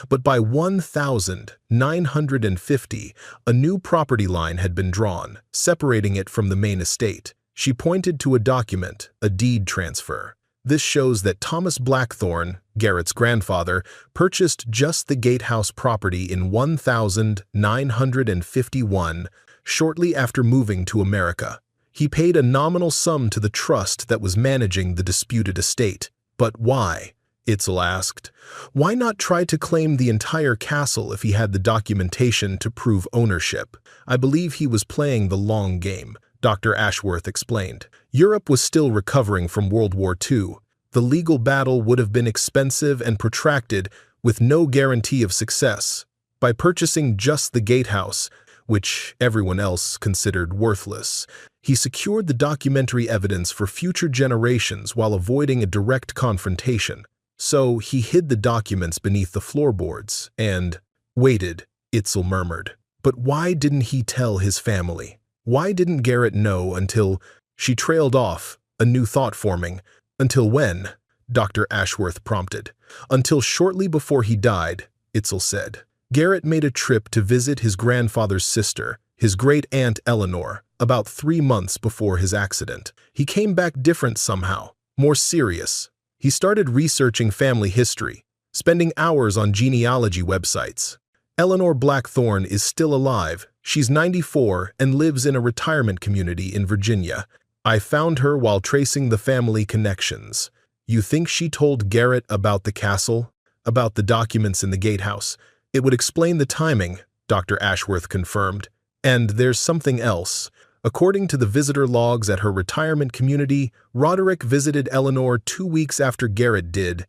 But by 1950, a new property line had been drawn, separating it from the main estate." She pointed to a document, a deed transfer. "This shows that Thomas Blackthorne, Garrett's grandfather, purchased just the gatehouse property in 1951, shortly after moving to America. He paid a nominal sum to the trust that was managing the disputed estate. But why?" Itzel asked. "Why not try to claim the entire castle if he had the documentation to prove ownership?" "I believe he was playing the long game," Dr. Ashworth explained. "Europe was still recovering from World War II. The legal battle would have been expensive and protracted, with no guarantee of success. By purchasing just the gatehouse, which everyone else considered worthless, he secured the documentary evidence for future generations while avoiding a direct confrontation. So he hid the documents beneath the floorboards and waited," Itzel murmured. "But why didn't he tell his family? Why didn't Garrett know until—" She trailed off, a new thought forming. "Until when?" Dr. Ashworth prompted. "Until shortly before he died," Itzel said. "Garrett made a trip to visit his grandfather's sister, his great-aunt Eleanor, about 3 months before his accident. He came back different somehow, more serious. He started researching family history, spending hours on genealogy websites. Eleanor Blackthorne is still alive. She's 94 and lives in a retirement community in Virginia. I found her while tracing the family connections. You think she told Garrett about the castle? About the documents in the gatehouse? It would explain the timing," Dr. Ashworth confirmed. "And there's something else. According to the visitor logs at her retirement community, Roderick visited Eleanor 2 weeks after Garrett did,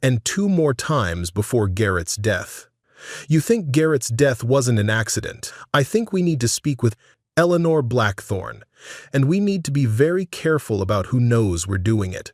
and 2 more times before Garrett's death. You think Garrett's death wasn't an accident? I think we need to speak with Eleanor Blackthorne, and we need to be very careful about who knows we're doing it."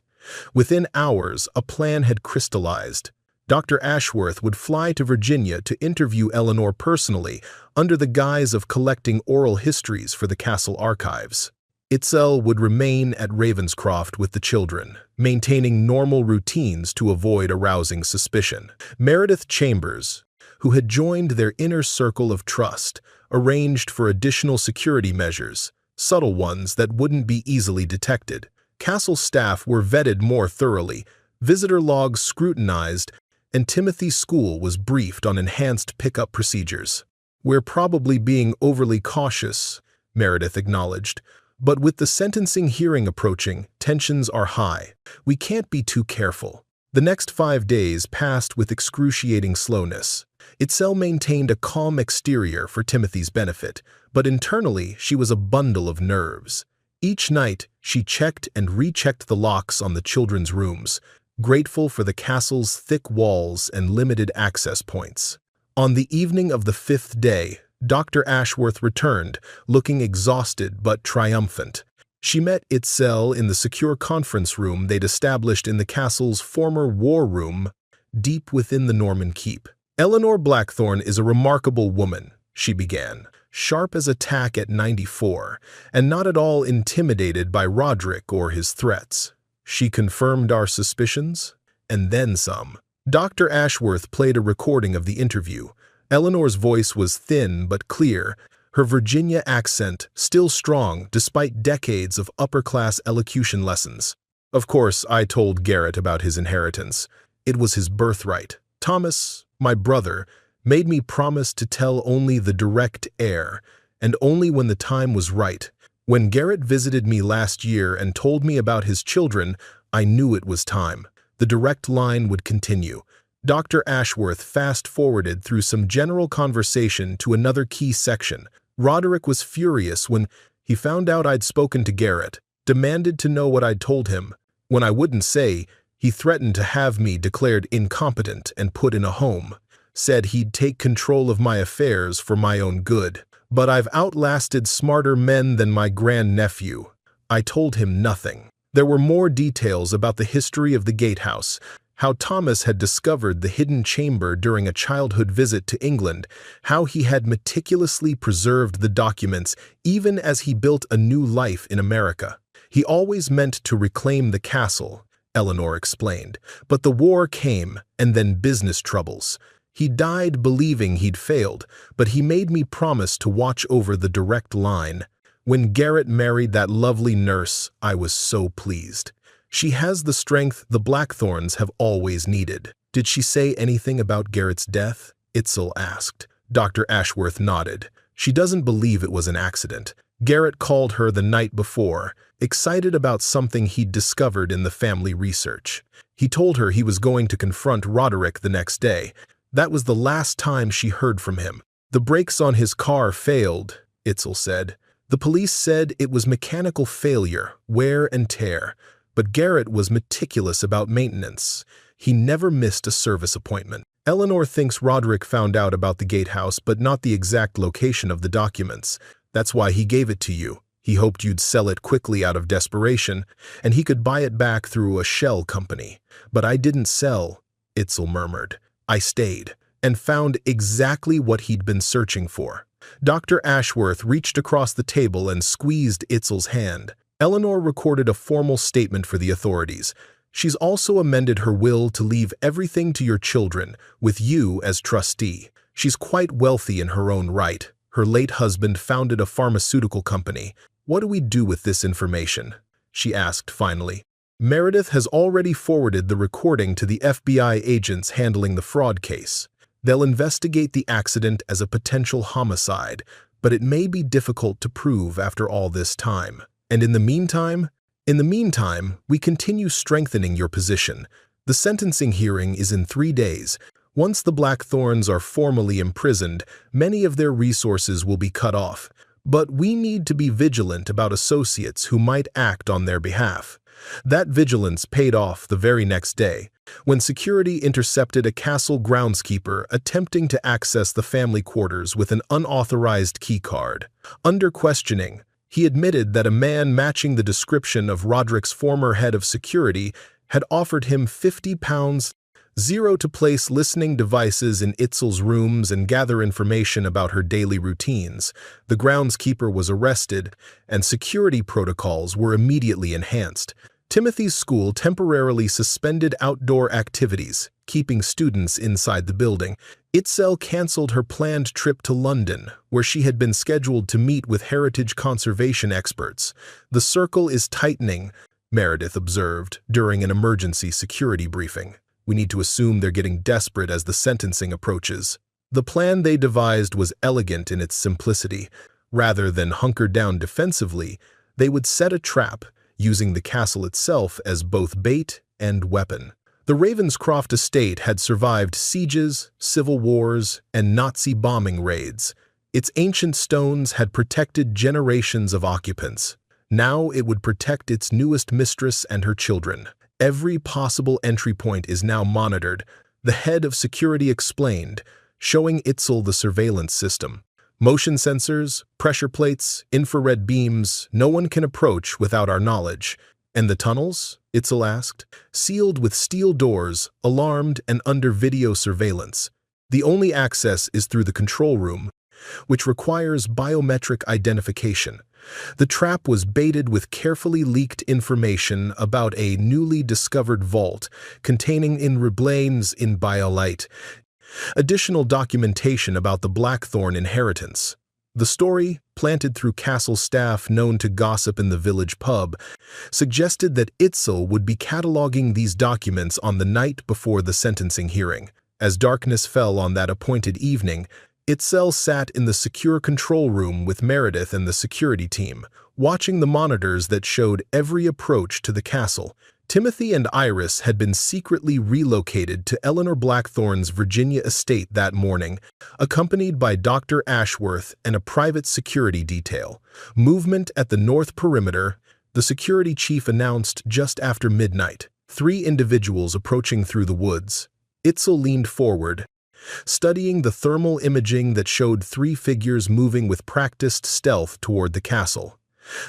Within hours, a plan had crystallized. Dr. Ashworth would fly to Virginia to interview Eleanor personally, under the guise of collecting oral histories for the castle archives. Itzel would remain at Ravenscroft with the children, maintaining normal routines to avoid arousing suspicion. Meredith Chambers, who had joined their inner circle of trust, arranged for additional security measures, subtle ones that wouldn't be easily detected. Castle staff were vetted more thoroughly, visitor logs scrutinized, and Timothy's school was briefed on enhanced pickup procedures. "We're probably being overly cautious," Meredith acknowledged, "but with the sentencing hearing approaching, tensions are high. We can't be too careful." The next 5 days passed with excruciating slowness. Itzel maintained a calm exterior for Timothy's benefit, but internally she was a bundle of nerves. Each night, she checked and rechecked the locks on the children's rooms, grateful for the castle's thick walls and limited access points. On the evening of the 5th day, Dr. Ashworth returned, looking exhausted but triumphant. She met Itzel in the secure conference room they'd established in the castle's former war room, deep within the Norman keep. "Eleanor Blackthorne is a remarkable woman," she began, sharp as a tack at 94, and not at all intimidated by Roderick or his threats. "She confirmed our suspicions, and then some." Dr. Ashworth played a recording of the interview, Eleanor's voice was thin but clear, her Virginia accent still strong despite decades of upper-class elocution lessons. Of course, I told Garrett about his inheritance. It was his birthright. Thomas, my brother, made me promise to tell only the direct heir, and only when the time was right. When Garrett visited me last year and told me about his children, I knew it was time. The direct line would continue. Dr. Ashworth fast-forwarded through some general conversation to another key section. Roderick was furious when he found out I'd spoken to Garrett, demanded to know what I'd told him. When I wouldn't say, he threatened to have me declared incompetent and put in a home. Said he'd take control of my affairs for my own good. But I've outlasted smarter men than my grandnephew. I told him nothing. There were more details about the history of the gatehouse, how Thomas had discovered the hidden chamber during a childhood visit to England, how he had meticulously preserved the documents even as he built a new life in America. He always meant to reclaim the castle, Eleanor explained, but the war came and then business troubles. He died believing he'd failed, but he made me promise to watch over the direct line. When Garrett married that lovely nurse, I was so pleased. She has the strength the Blackthorns have always needed. Did she say anything about Garrett's death? Itzel asked. Dr. Ashworth nodded. She doesn't believe it was an accident. Garrett called her the night before, excited about something he'd discovered in the family research. He told her he was going to confront Roderick the next day. That was the last time she heard from him. The brakes on his car failed, Itzel said. The police said it was mechanical failure, wear and tear, but Garrett was meticulous about maintenance. He never missed a service appointment. Eleanor thinks Roderick found out about the gatehouse but not the exact location of the documents. That's why he gave it to you. He hoped you'd sell it quickly out of desperation, and he could buy it back through a shell company. But I didn't sell, Itzel murmured. I stayed, and found exactly what he'd been searching for. Dr. Ashworth reached across the table and squeezed Itzel's hand. Eleanor recorded a formal statement for the authorities. She's also amended her will to leave everything to your children, with you as trustee. She's quite wealthy in her own right. Her late husband founded a pharmaceutical company. What do we do with this information? She asked finally. Meredith has already forwarded the recording to the FBI agents handling the fraud case. They'll investigate the accident as a potential homicide, but it may be difficult to prove after all this time. And in the meantime, we continue strengthening your position. The sentencing hearing is in 3 days. Once the Blackthorns are formally imprisoned, many of their resources will be cut off. But we need to be vigilant about associates who might act on their behalf. That vigilance paid off the very next day, when security intercepted a castle groundskeeper attempting to access the family quarters with an unauthorized keycard. Under questioning, he admitted that a man matching the description of Roderick's former head of security had offered him £50 to place listening devices in Itzel's rooms and gather information about her daily routines. The groundskeeper was arrested, and security protocols were immediately enhanced. Timothy's school temporarily suspended outdoor activities, keeping students inside the building. Itzel canceled her planned trip to London, where she had been scheduled to meet with heritage conservation experts. The circle is tightening, Meredith observed during an emergency security briefing. We need to assume they're getting desperate as the sentencing approaches. The plan they devised was elegant in its simplicity. Rather than hunker down defensively, they would set a trap, using the castle itself as both bait and weapon. The Ravenscroft estate had survived sieges, civil wars, and Nazi bombing raids. Its ancient stones had protected generations of occupants. Now it would protect its newest mistress and her children. Every possible entry point is now monitored, the head of security explained, showing Itzel the surveillance system. Motion sensors, pressure plates, infrared beams, no one can approach without our knowledge. And the tunnels? Itzel asked. Sealed with steel doors, alarmed and under video surveillance. The only access is through the control room, which requires biometric identification. The trap was baited with carefully leaked information about a newly discovered vault containing in Reblains in biolite. Additional documentation about the Blackthorn inheritance. The story, planted through castle staff known to gossip in the village pub, suggested that Itzel would be cataloging these documents on the night before the sentencing hearing. As darkness fell on that appointed evening, Itzel sat in the secure control room with Meredith and the security team, watching the monitors that showed every approach to the castle. Timothy and Iris had been secretly relocated to Eleanor Blackthorn's Virginia estate that morning, accompanied by Dr. Ashworth and a private security detail. Movement at the north perimeter, the security chief announced just after midnight. 3 individuals approaching through the woods. Itzel leaned forward, studying the thermal imaging that showed 3 figures moving with practiced stealth toward the castle.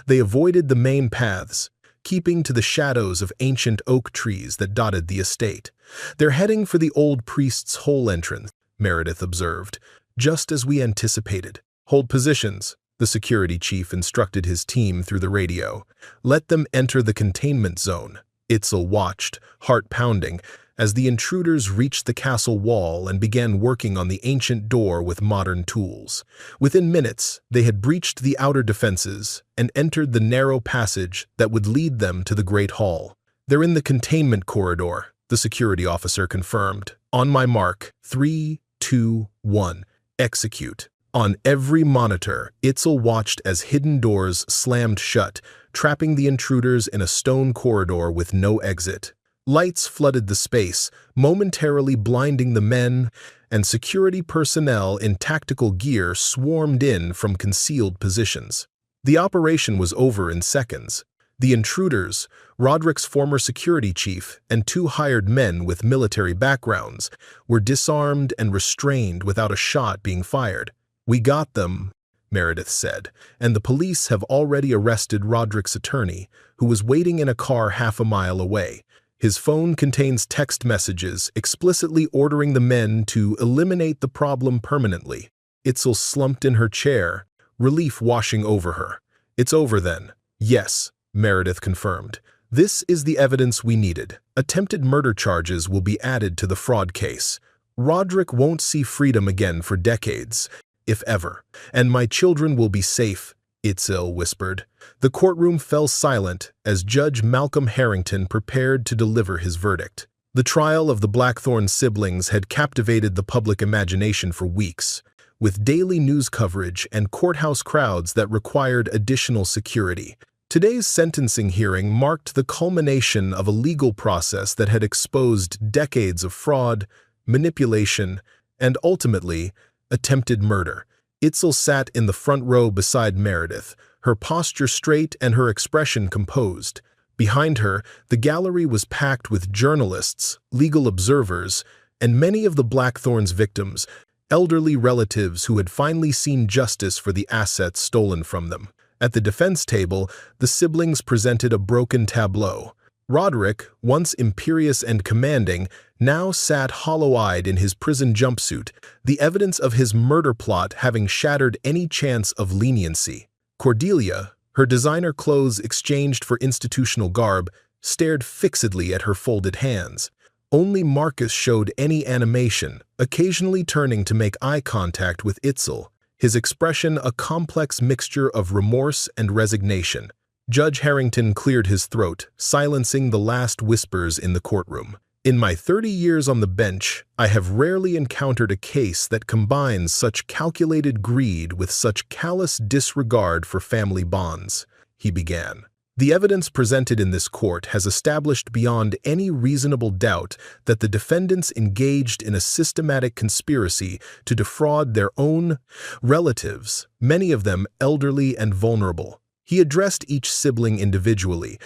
They avoided the main paths, keeping to the shadows of ancient oak trees that dotted the estate. "They're heading for the old priest's hole entrance," Meredith observed, "just as we anticipated. Hold positions," the security chief instructed his team through the radio. "Let them enter the containment zone." Itzel watched, heart pounding, as the intruders reached the castle wall and began working on the ancient door with modern tools. Within minutes, they had breached the outer defenses and entered the narrow passage that would lead them to the Great Hall. "They're in the containment corridor," the security officer confirmed. "On my mark, 3, 2, 1, execute." On every monitor, Itzel watched as hidden doors slammed shut, trapping the intruders in a stone corridor with no exit. Lights flooded the space, momentarily blinding the men, and security personnel in tactical gear swarmed in from concealed positions. The operation was over in seconds. The intruders, Roderick's former security chief and 2 hired men with military backgrounds, were disarmed and restrained without a shot being fired. "We got them," Meredith said, "and the police have already arrested Roderick's attorney, who was waiting in a car half a mile away. His phone contains text messages explicitly ordering the men to eliminate the problem permanently." Itzel slumped in her chair, relief washing over her. "It's over then." "Yes," Meredith confirmed. "This is the evidence we needed. Attempted murder charges will be added to the fraud case. Roderick won't see freedom again for decades, if ever, and my children will be safe," Itzel whispered. The courtroom fell silent as Judge Malcolm Harrington prepared to deliver his verdict. The trial of the Blackthorn siblings had captivated the public imagination for weeks, with daily news coverage and courthouse crowds that required additional security. Today's sentencing hearing marked the culmination of a legal process that had exposed decades of fraud, manipulation, and ultimately, attempted murder. Itzel sat in the front row beside Meredith, her posture straight and her expression composed. Behind her, the gallery was packed with journalists, legal observers, and many of the Blackthorn's victims, elderly relatives who had finally seen justice for the assets stolen from them. At the defense table, the siblings presented a broken tableau. Roderick, once imperious and commanding, now sat hollow-eyed in his prison jumpsuit, the evidence of his murder plot having shattered any chance of leniency. Cordelia, her designer clothes exchanged for institutional garb, stared fixedly at her folded hands. Only Marcus showed any animation, occasionally turning to make eye contact with Itzel, his expression a complex mixture of remorse and resignation. Judge Harrington cleared his throat, silencing the last whispers in the courtroom. "In my 30 years on the bench, I have rarely encountered a case that combines such calculated greed with such callous disregard for family bonds," he began. "The evidence presented in this court has established beyond any reasonable doubt that the defendants engaged in a systematic conspiracy to defraud their own relatives, many of them elderly and vulnerable." He addressed each sibling individually,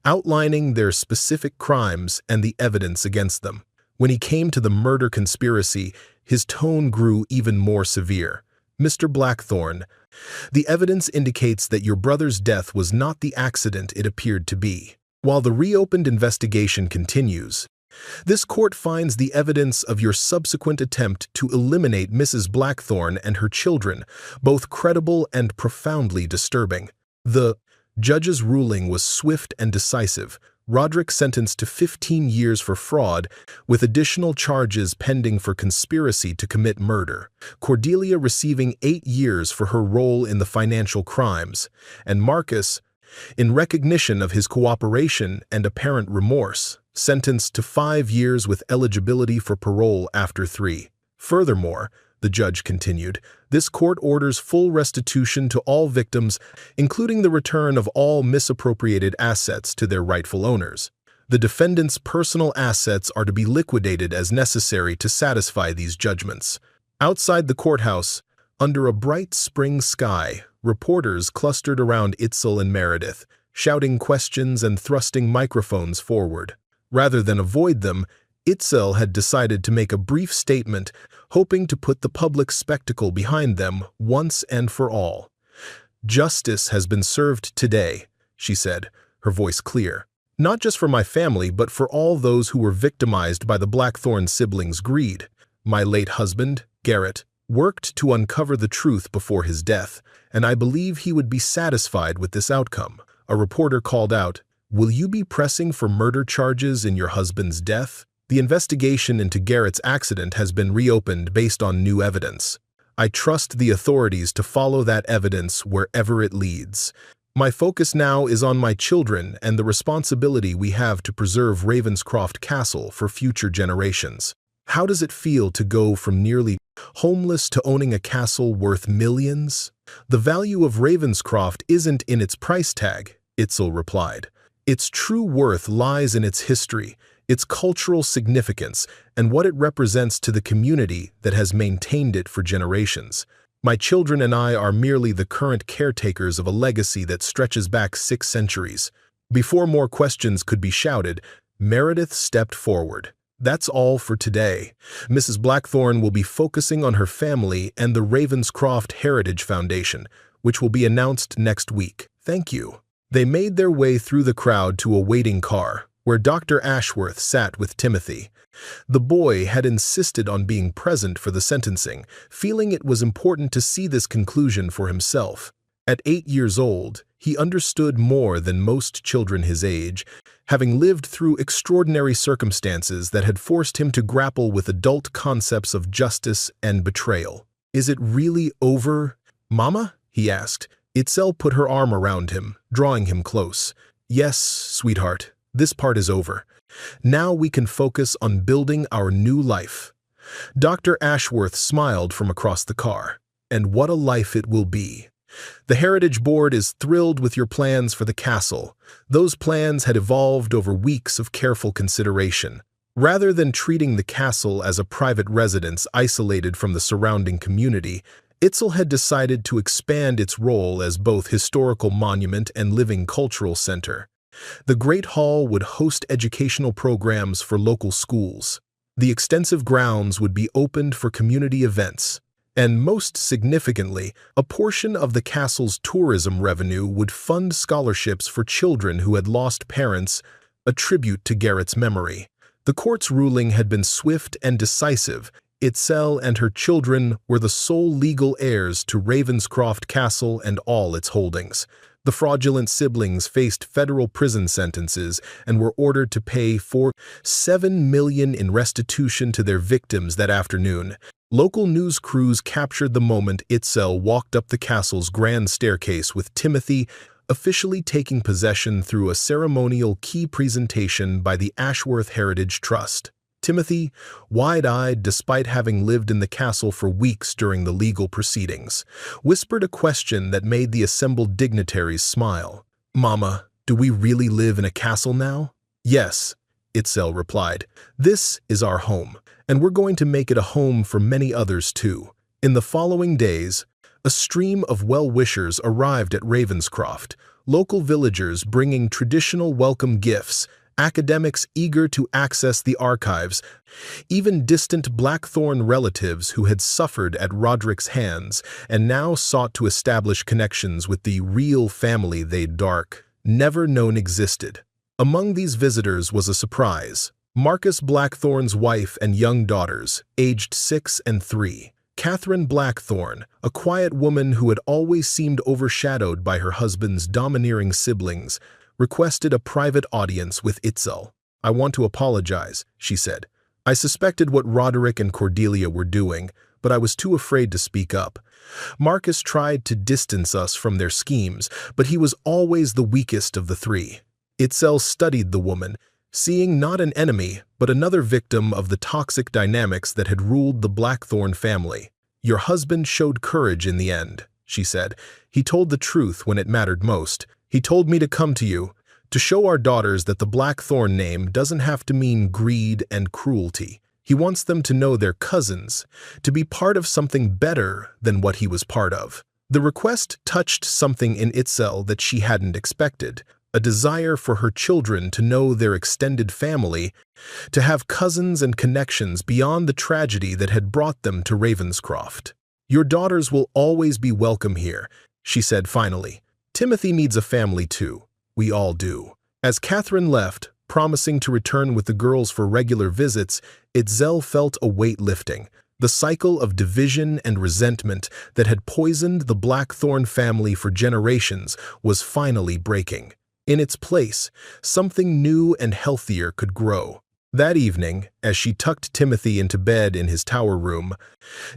outlining their specific crimes and the evidence against them. When he came to the murder conspiracy, his tone grew even more severe. "Mr. Blackthorn, the evidence indicates that your brother's death was not the accident it appeared to be. While the reopened investigation continues, this court finds the evidence of your subsequent attempt to eliminate Mrs. Blackthorn and her children both credible and profoundly disturbing." The judge's ruling was swift and decisive, Roderick sentenced to 15 years for fraud, with additional charges pending for conspiracy to commit murder. Cordelia receiving 8 years for her role in the financial crimes, and Marcus, in recognition of his cooperation and apparent remorse, sentenced to 5 years with eligibility for parole after 3. Furthermore, the judge continued, this court orders full restitution to all victims, including the return of all misappropriated assets to their rightful owners. The defendant's personal assets are to be liquidated as necessary to satisfy these judgments. Outside the courthouse, under a bright spring sky, reporters clustered around Itzel and Meredith, shouting questions and thrusting microphones forward. Rather than avoid them, Itzel had decided to make a brief statement, hoping to put the public spectacle behind them once and for all. "Justice has been served today," she said, her voice clear. "Not just for my family, but for all those who were victimized by the Blackthorne siblings' greed. My late husband, Garrett, worked to uncover the truth before his death, and I believe he would be satisfied with this outcome." A reporter called out, "Will you be pressing for murder charges in your husband's death?" The investigation into Garrett's accident has been reopened based on new evidence. I trust the authorities to follow that evidence wherever it leads. My focus now is on my children and the responsibility we have to preserve Ravenscroft Castle for future generations. How does it feel to go from nearly homeless to owning a castle worth millions? The value of Ravenscroft isn't in its price tag, Itzel replied. Its true worth lies in its history, its cultural significance, and what it represents to the community that has maintained it for generations. My children and I are merely the current caretakers of a legacy that stretches back 6 centuries. Before more questions could be shouted, Meredith stepped forward. That's all for today. Mrs. Blackthorne will be focusing on her family and the Ravenscroft Heritage Foundation, which will be announced next week. Thank you. They made their way through the crowd to a waiting car, where Dr. Ashworth sat with Timothy. The boy had insisted on being present for the sentencing, feeling it was important to see this conclusion for himself. At 8 years old, he understood more than most children his age, having lived through extraordinary circumstances that had forced him to grapple with adult concepts of justice and betrayal. "Is it really over, Mama?" he asked. Itzel put her arm around him, drawing him close. "Yes, sweetheart. This part is over. Now we can focus on building our new life." Dr. Ashworth smiled from across the car. "And what a life it will be. The Heritage Board is thrilled with your plans for the castle. Those plans had evolved over weeks of careful consideration. Rather than treating the castle as a private residence isolated from the surrounding community, Itzel had decided to expand its role as both historical monument and living cultural center. The Great Hall would host educational programs for local schools. The extensive grounds would be opened for community events. And most significantly, a portion of the castle's tourism revenue would fund scholarships for children who had lost parents, a tribute to Garrett's memory. The court's ruling had been swift and decisive. Itzel and her children were the sole legal heirs to Ravenscroft Castle and all its holdings. The fraudulent siblings faced federal prison sentences and were ordered to pay $7 million in restitution to their victims that afternoon. Local news crews captured the moment Itzel walked up the castle's grand staircase with Timothy, officially taking possession through a ceremonial key presentation by the Ashworth Heritage Trust. Timothy, wide-eyed despite having lived in the castle for weeks during the legal proceedings, whispered a question that made the assembled dignitaries smile. "Mama, do we really live in a castle now?" "Yes," Itzel replied. "This is our home, and we're going to make it a home for many others too." In the following days, a stream of well-wishers arrived at Ravenscroft, local villagers bringing traditional welcome gifts, academics eager to access the archives, even distant Blackthorne relatives who had suffered at Roderick's hands and now sought to establish connections with the real family they'd never known existed. Among these visitors was a surprise. Marcus Blackthorne's wife and young daughters, aged 6 and 3. Catherine Blackthorne, a quiet woman who had always seemed overshadowed by her husband's domineering siblings, requested a private audience with Itzel. "I want to apologize," she said. "I suspected what Roderick and Cordelia were doing, but I was too afraid to speak up. Marcus tried to distance us from their schemes, but he was always the weakest of the three." Itzel studied the woman, seeing not an enemy, but another victim of the toxic dynamics that had ruled the Blackthorn family. "Your husband showed courage in the end," she said. "He told the truth when it mattered most. He told me to come to you, to show our daughters that the Blackthorn name doesn't have to mean greed and cruelty. He wants them to know they're cousins, to be part of something better than what he was part of." The request touched something in Itzel that she hadn't expected, a desire for her children to know their extended family, to have cousins and connections beyond the tragedy that had brought them to Ravenscroft. "Your daughters will always be welcome here," she said finally. "Timothy needs a family too. We all do." As Catherine left, promising to return with the girls for regular visits, Itzel felt a weight lifting. The cycle of division and resentment that had poisoned the Blackthorn family for generations was finally breaking. In its place, something new and healthier could grow. That evening, as she tucked Timothy into bed in his tower room,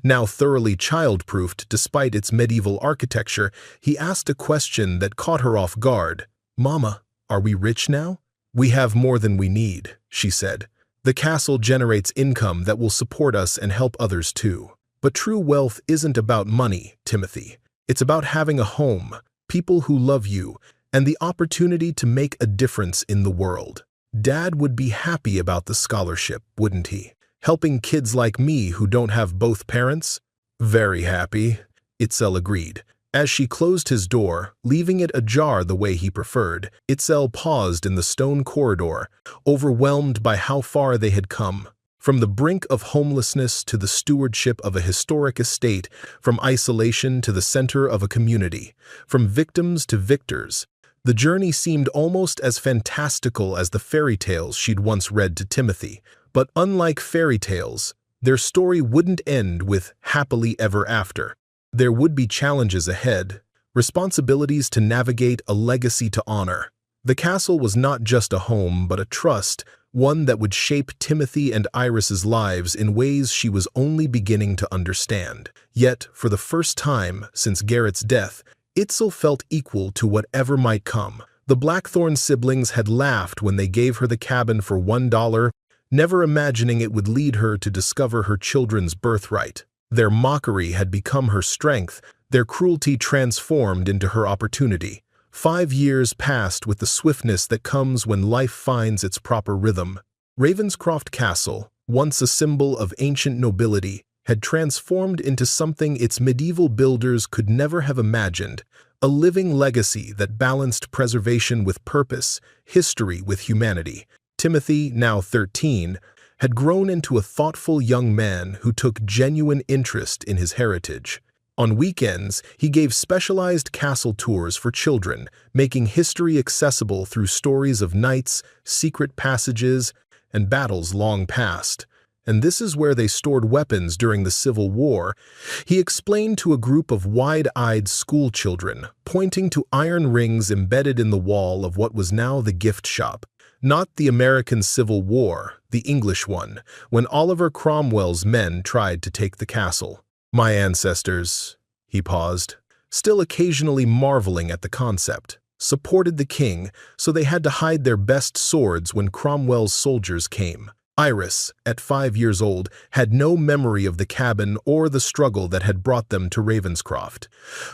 now thoroughly child-proofed despite its medieval architecture, he asked a question that caught her off guard. "Mama, are we rich now?" "We have more than we need," she said. "The castle generates income that will support us and help others too. But true wealth isn't about money, Timothy. It's about having a home, people who love you, and the opportunity to make a difference in the world. Dad would be happy about the scholarship, wouldn't he? Helping kids like me who don't have both parents?" "Very happy," Itzel agreed. As she closed his door, leaving it ajar the way he preferred, Itzel paused in the stone corridor, overwhelmed by how far they had come. From the brink of homelessness to the stewardship of a historic estate, from isolation to the center of a community, from victims to victors. The journey seemed almost as fantastical as the fairy tales she'd once read to Timothy. But unlike fairy tales, their story wouldn't end with happily ever after. There would be challenges ahead, responsibilities to navigate, a legacy to honor. The castle was not just a home, but a trust, one that would shape Timothy and Iris's lives in ways she was only beginning to understand. Yet, for the first time since Garrett's death, Itzel felt equal to whatever might come. The Blackthorn siblings had laughed when they gave her the cabin for $1, never imagining it would lead her to discover her children's birthright. Their mockery had become her strength, their cruelty transformed into her opportunity. 5 years passed with the swiftness that comes when life finds its proper rhythm. Ravenscroft Castle, once a symbol of ancient nobility, had transformed into something its medieval builders could never have imagined, a living legacy that balanced preservation with purpose, history with humanity. Timothy, now 13, had grown into a thoughtful young man who took genuine interest in his heritage. On weekends, he gave specialized castle tours for children, making history accessible through stories of knights, secret passages, and battles long past. And this is where they stored weapons during the Civil War, he explained to a group of wide-eyed school children, pointing to iron rings embedded in the wall of what was now the gift shop. Not the American Civil War, the English one, when Oliver Cromwell's men tried to take the castle. "My ancestors," he paused, still occasionally marveling at the concept, "supported the king, so they had to hide their best swords when Cromwell's soldiers came." Iris, at 5 years old, had no memory of the cabin or the struggle that had brought them to Ravenscroft.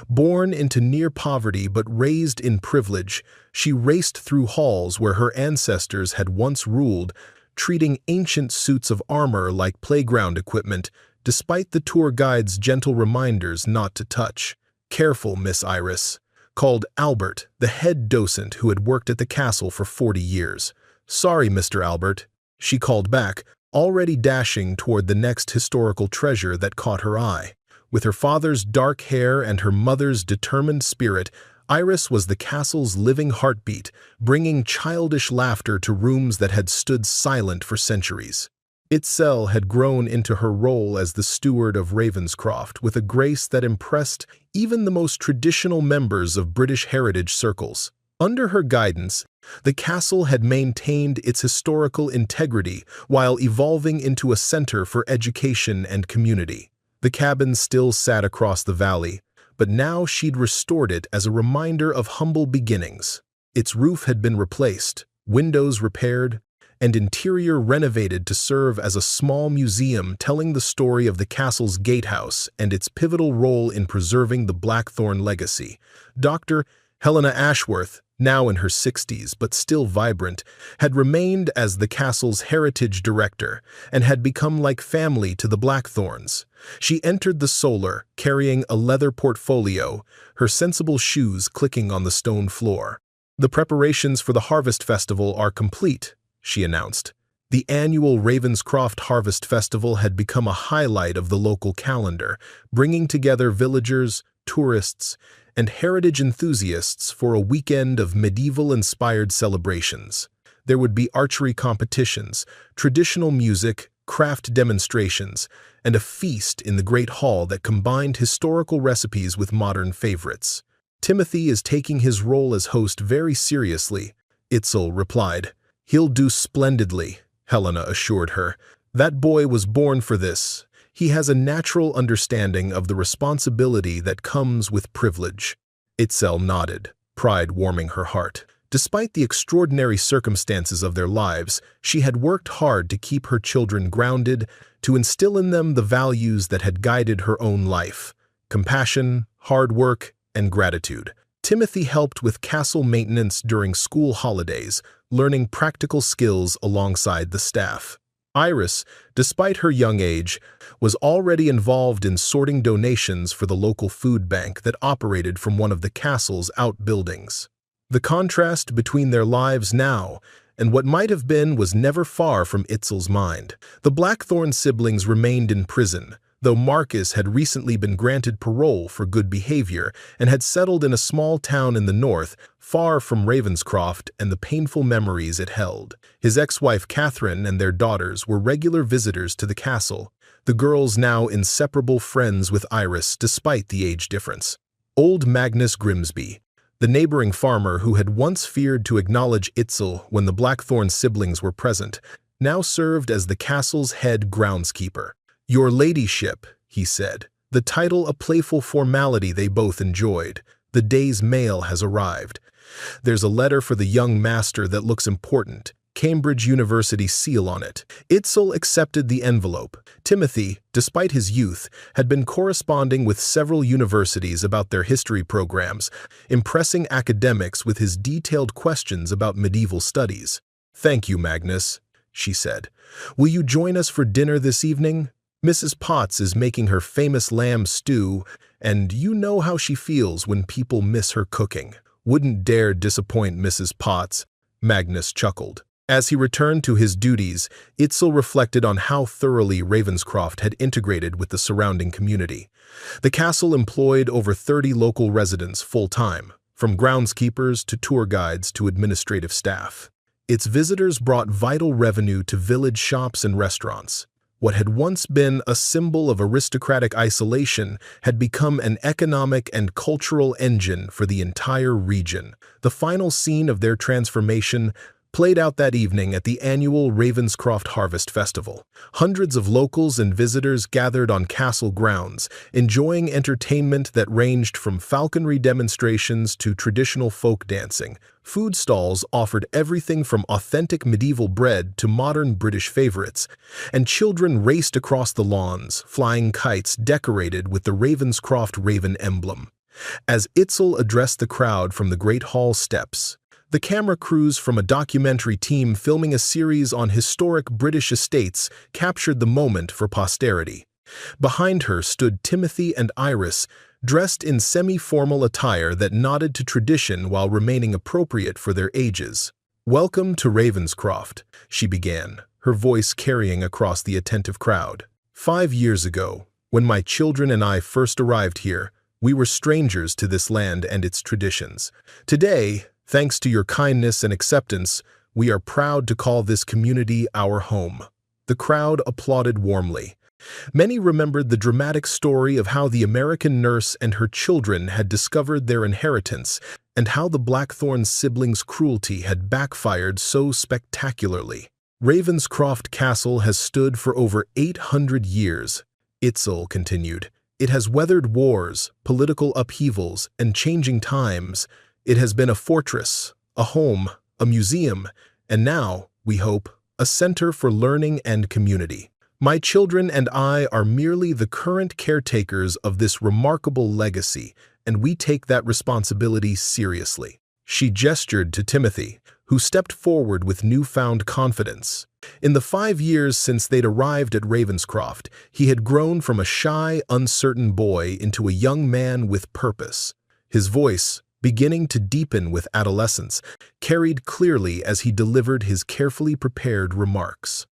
Born into near poverty but raised in privilege, she raced through halls where her ancestors had once ruled, treating ancient suits of armor like playground equipment, despite the tour guide's gentle reminders not to touch. "Careful, Miss Iris," called Albert, the head docent who had worked at the castle for 40 years. "Sorry, Mr. Albert," she called back, already dashing toward the next historical treasure that caught her eye. With her father's dark hair and her mother's determined spirit, Iris was the castle's living heartbeat, bringing childish laughter to rooms that had stood silent for centuries. Itzel had grown into her role as the steward of Ravenscroft with a grace that impressed even the most traditional members of British heritage circles. Under her guidance, the castle had maintained its historical integrity while evolving into a center for education and community. The cabin still sat across the valley, but now she'd restored it as a reminder of humble beginnings. Its roof had been replaced, windows repaired, and interior renovated to serve as a small museum telling the story of the castle's gatehouse and its pivotal role in preserving the Blackthorn legacy. Dr. Helena Ashworth, now in her 60s but still vibrant, had remained as the castle's heritage director and had become like family to the Blackthorns. She entered the solar, carrying a leather portfolio, her sensible shoes clicking on the stone floor. "The preparations for the Harvest Festival are complete," she announced. The annual Ravenscroft Harvest Festival had become a highlight of the local calendar, bringing together villagers, tourists, and heritage enthusiasts for a weekend of medieval-inspired celebrations. There would be archery competitions, traditional music, craft demonstrations, and a feast in the Great Hall that combined historical recipes with modern favorites. "Timothy is taking his role as host very seriously," Itzel replied. "He'll do splendidly," Helena assured her. "That boy was born for this. He has a natural understanding of the responsibility that comes with privilege." Itzel nodded, pride warming her heart. Despite the extraordinary circumstances of their lives, she had worked hard to keep her children grounded, to instill in them the values that had guided her own life: compassion, hard work, and gratitude. Timothy helped with castle maintenance during school holidays, learning practical skills alongside the staff. Iris, despite her young age, was already involved in sorting donations for the local food bank that operated from one of the castle's outbuildings. The contrast between their lives now and what might have been was never far from Itzel's mind. The Blackthorn siblings remained in prison, though Marcus had recently been granted parole for good behavior and had settled in a small town in the north, far from Ravenscroft and the painful memories it held. His ex-wife Catherine and their daughters were regular visitors to the castle, the girls now inseparable friends with Iris despite the age difference. Old Magnus Grimsby, the neighboring farmer who had once feared to acknowledge Itzel when the Blackthorn siblings were present, now served as the castle's head groundskeeper. "Your ladyship," he said, the title a playful formality they both enjoyed. "The day's mail has arrived. There's a letter for the young master that looks important, Cambridge University seal on it." Itzel accepted the envelope. Timothy, despite his youth, had been corresponding with several universities about their history programs, impressing academics with his detailed questions about medieval studies. "Thank you, Magnus," she said. "Will you join us for dinner this evening? Mrs. Potts is making her famous lamb stew, and you know how she feels when people miss her cooking." "Wouldn't dare disappoint Mrs. Potts," Magnus chuckled. As he returned to his duties, Itzel reflected on how thoroughly Ravenscroft had integrated with the surrounding community. The castle employed over 30 local residents full-time, from groundskeepers to tour guides to administrative staff. Its visitors brought vital revenue to village shops and restaurants. What had once been a symbol of aristocratic isolation had become an economic and cultural engine for the entire region. The final scene of their transformation played out that evening at the annual Ravenscroft Harvest Festival. Hundreds of locals and visitors gathered on castle grounds, enjoying entertainment that ranged from falconry demonstrations to traditional folk dancing. Food stalls offered everything from authentic medieval bread to modern British favorites, and children raced across the lawns, flying kites decorated with the Ravenscroft Raven emblem. As Itzel addressed the crowd from the Great Hall steps, the camera crews from a documentary team filming a series on historic British estates captured the moment for posterity. Behind her stood Timothy and Iris, dressed in semi-formal attire that nodded to tradition while remaining appropriate for their ages. "Welcome to Ravenscroft," she began, her voice carrying across the attentive crowd. "5 years ago, when my children and I first arrived here, we were strangers to this land and its traditions. Today, thanks to your kindness and acceptance, we are proud to call this community our home." The crowd applauded warmly. Many remembered the dramatic story of how the American nurse and her children had discovered their inheritance and how the Blackthorn siblings' cruelty had backfired so spectacularly. Ravenscroft Castle has stood for over 800 years, Itzel continued. It has weathered wars, political upheavals, and changing times. It has been a fortress, a home, a museum, and now, we hope, a center for learning and community. My children and I are merely the current caretakers of this remarkable legacy, and we take that responsibility seriously. She gestured to Timothy, who stepped forward with newfound confidence. In the 5 years since they'd arrived at Ravenscroft, he had grown from a shy, uncertain boy into a young man with purpose. His voice, beginning to deepen with adolescence, carried clearly as he delivered his carefully prepared remarks.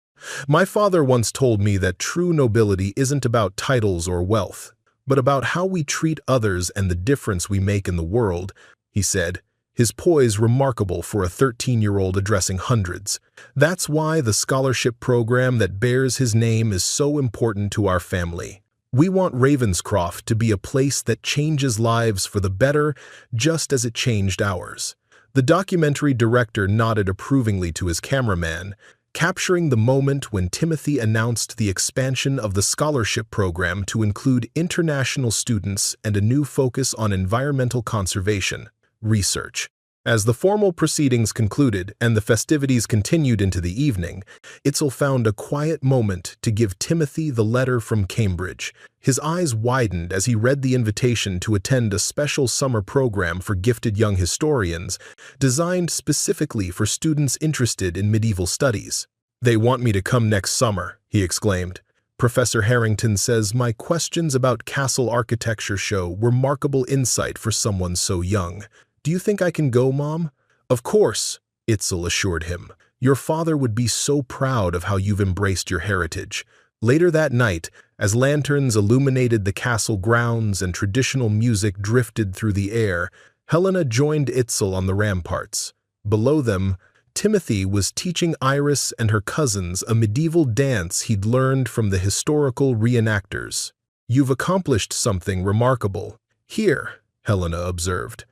My father once told me that true nobility isn't about titles or wealth, but about how we treat others and the difference we make in the world, he said, his poise remarkable for a 13-year-old addressing hundreds. That's why the scholarship program that bears his name is so important to our family. We want Ravenscroft to be a place that changes lives for the better, just as it changed ours. The documentary director nodded approvingly to his cameraman, capturing the moment when Timothy announced the expansion of the scholarship program to include international students and a new focus on environmental conservation research. As the formal proceedings concluded and the festivities continued into the evening, Itzel found a quiet moment to give Timothy the letter from Cambridge. His eyes widened as he read the invitation to attend a special summer program for gifted young historians, designed specifically for students interested in medieval studies. "They want me to come next summer," he exclaimed. "Professor Harrington says my questions about castle architecture show remarkable insight for someone so young. Do you think I can go, Mom?" "Of course," Itzel assured him. "Your father would be so proud of how you've embraced your heritage." Later that night, as lanterns illuminated the castle grounds and traditional music drifted through the air, Helena joined Itzel on the ramparts. Below them, Timothy was teaching Iris and her cousins a medieval dance he'd learned from the historical reenactors. "You've accomplished something remarkable here," Helena observed.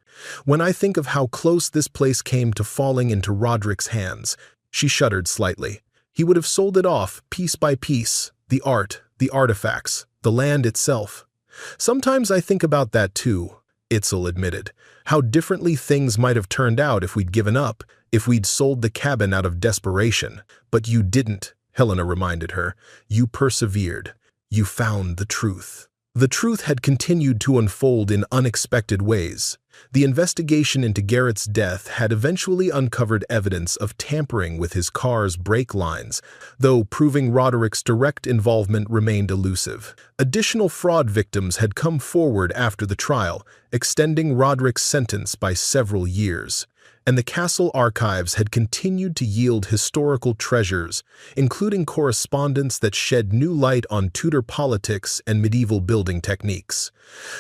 "When I think of how close this place came to falling into Roderick's hands," she shuddered slightly. "He would have sold it off, piece by piece, the art, the artifacts, the land itself." "Sometimes I think about that too," Itzel admitted. "How differently things might have turned out if we'd given up, if we'd sold the cabin out of desperation. But you didn't," Helena reminded her. "You persevered. You found the truth." The truth had continued to unfold in unexpected ways. The investigation into Garrett's death had eventually uncovered evidence of tampering with his car's brake lines, though proving Roderick's direct involvement remained elusive. Additional fraud victims had come forward after the trial, extending Roderick's sentence by several years. And the castle archives had continued to yield historical treasures, including correspondence that shed new light on Tudor politics and medieval building techniques.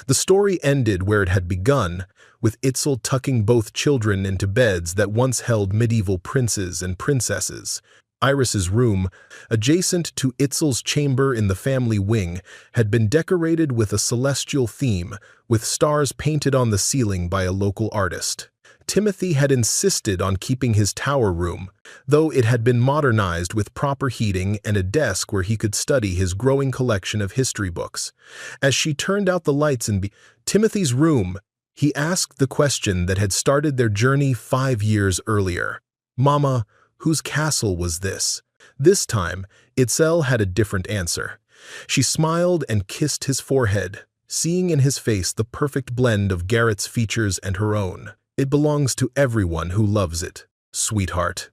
The story ended where it had begun, with Itzel tucking both children into beds that once held medieval princes and princesses. Iris's room, adjacent to Itzel's chamber in the family wing, had been decorated with a celestial theme, with stars painted on the ceiling by a local artist. Timothy had insisted on keeping his tower room, though it had been modernized with proper heating and a desk where he could study his growing collection of history books. As she turned out the lights in Timothy's room, he asked the question that had started their journey 5 years earlier. "Mama, whose castle was this?" This time, Itzel had a different answer. She smiled and kissed his forehead, seeing in his face the perfect blend of Garrett's features and her own. "It belongs to everyone who loves it, sweetheart.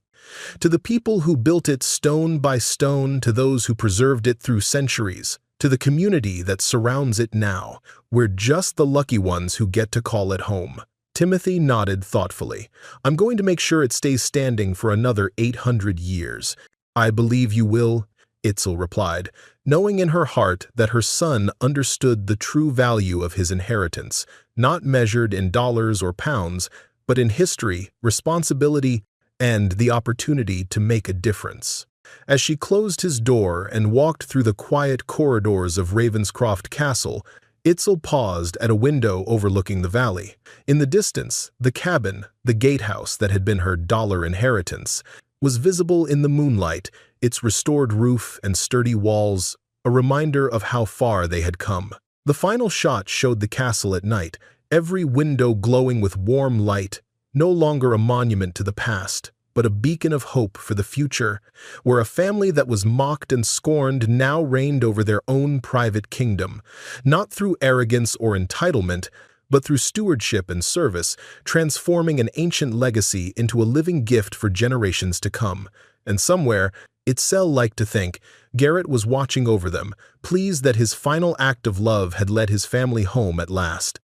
To the people who built it stone by stone, to those who preserved it through centuries, to the community that surrounds it now. We're just the lucky ones who get to call it home." Timothy nodded thoughtfully. "I'm going to make sure it stays standing for another 800 years. "I believe you will," Itzel replied, knowing in her heart that her son understood the true value of his inheritance, not measured in dollars or pounds, but in history, responsibility, and the opportunity to make a difference. As she closed his door and walked through the quiet corridors of Ravenscroft Castle, Itzel paused at a window overlooking the valley. In the distance, the cabin, the gatehouse that had been her dollar inheritance, was visible in the moonlight, its restored roof and sturdy walls, a reminder of how far they had come. The final shot showed the castle at night, every window glowing with warm light, no longer a monument to the past, but a beacon of hope for the future, where a family that was mocked and scorned now reigned over their own private kingdom, not through arrogance or entitlement, but through stewardship and service, transforming an ancient legacy into a living gift for generations to come. And somewhere, Itzel liked to think, Garrett was watching over them, pleased that his final act of love had led his family home at last.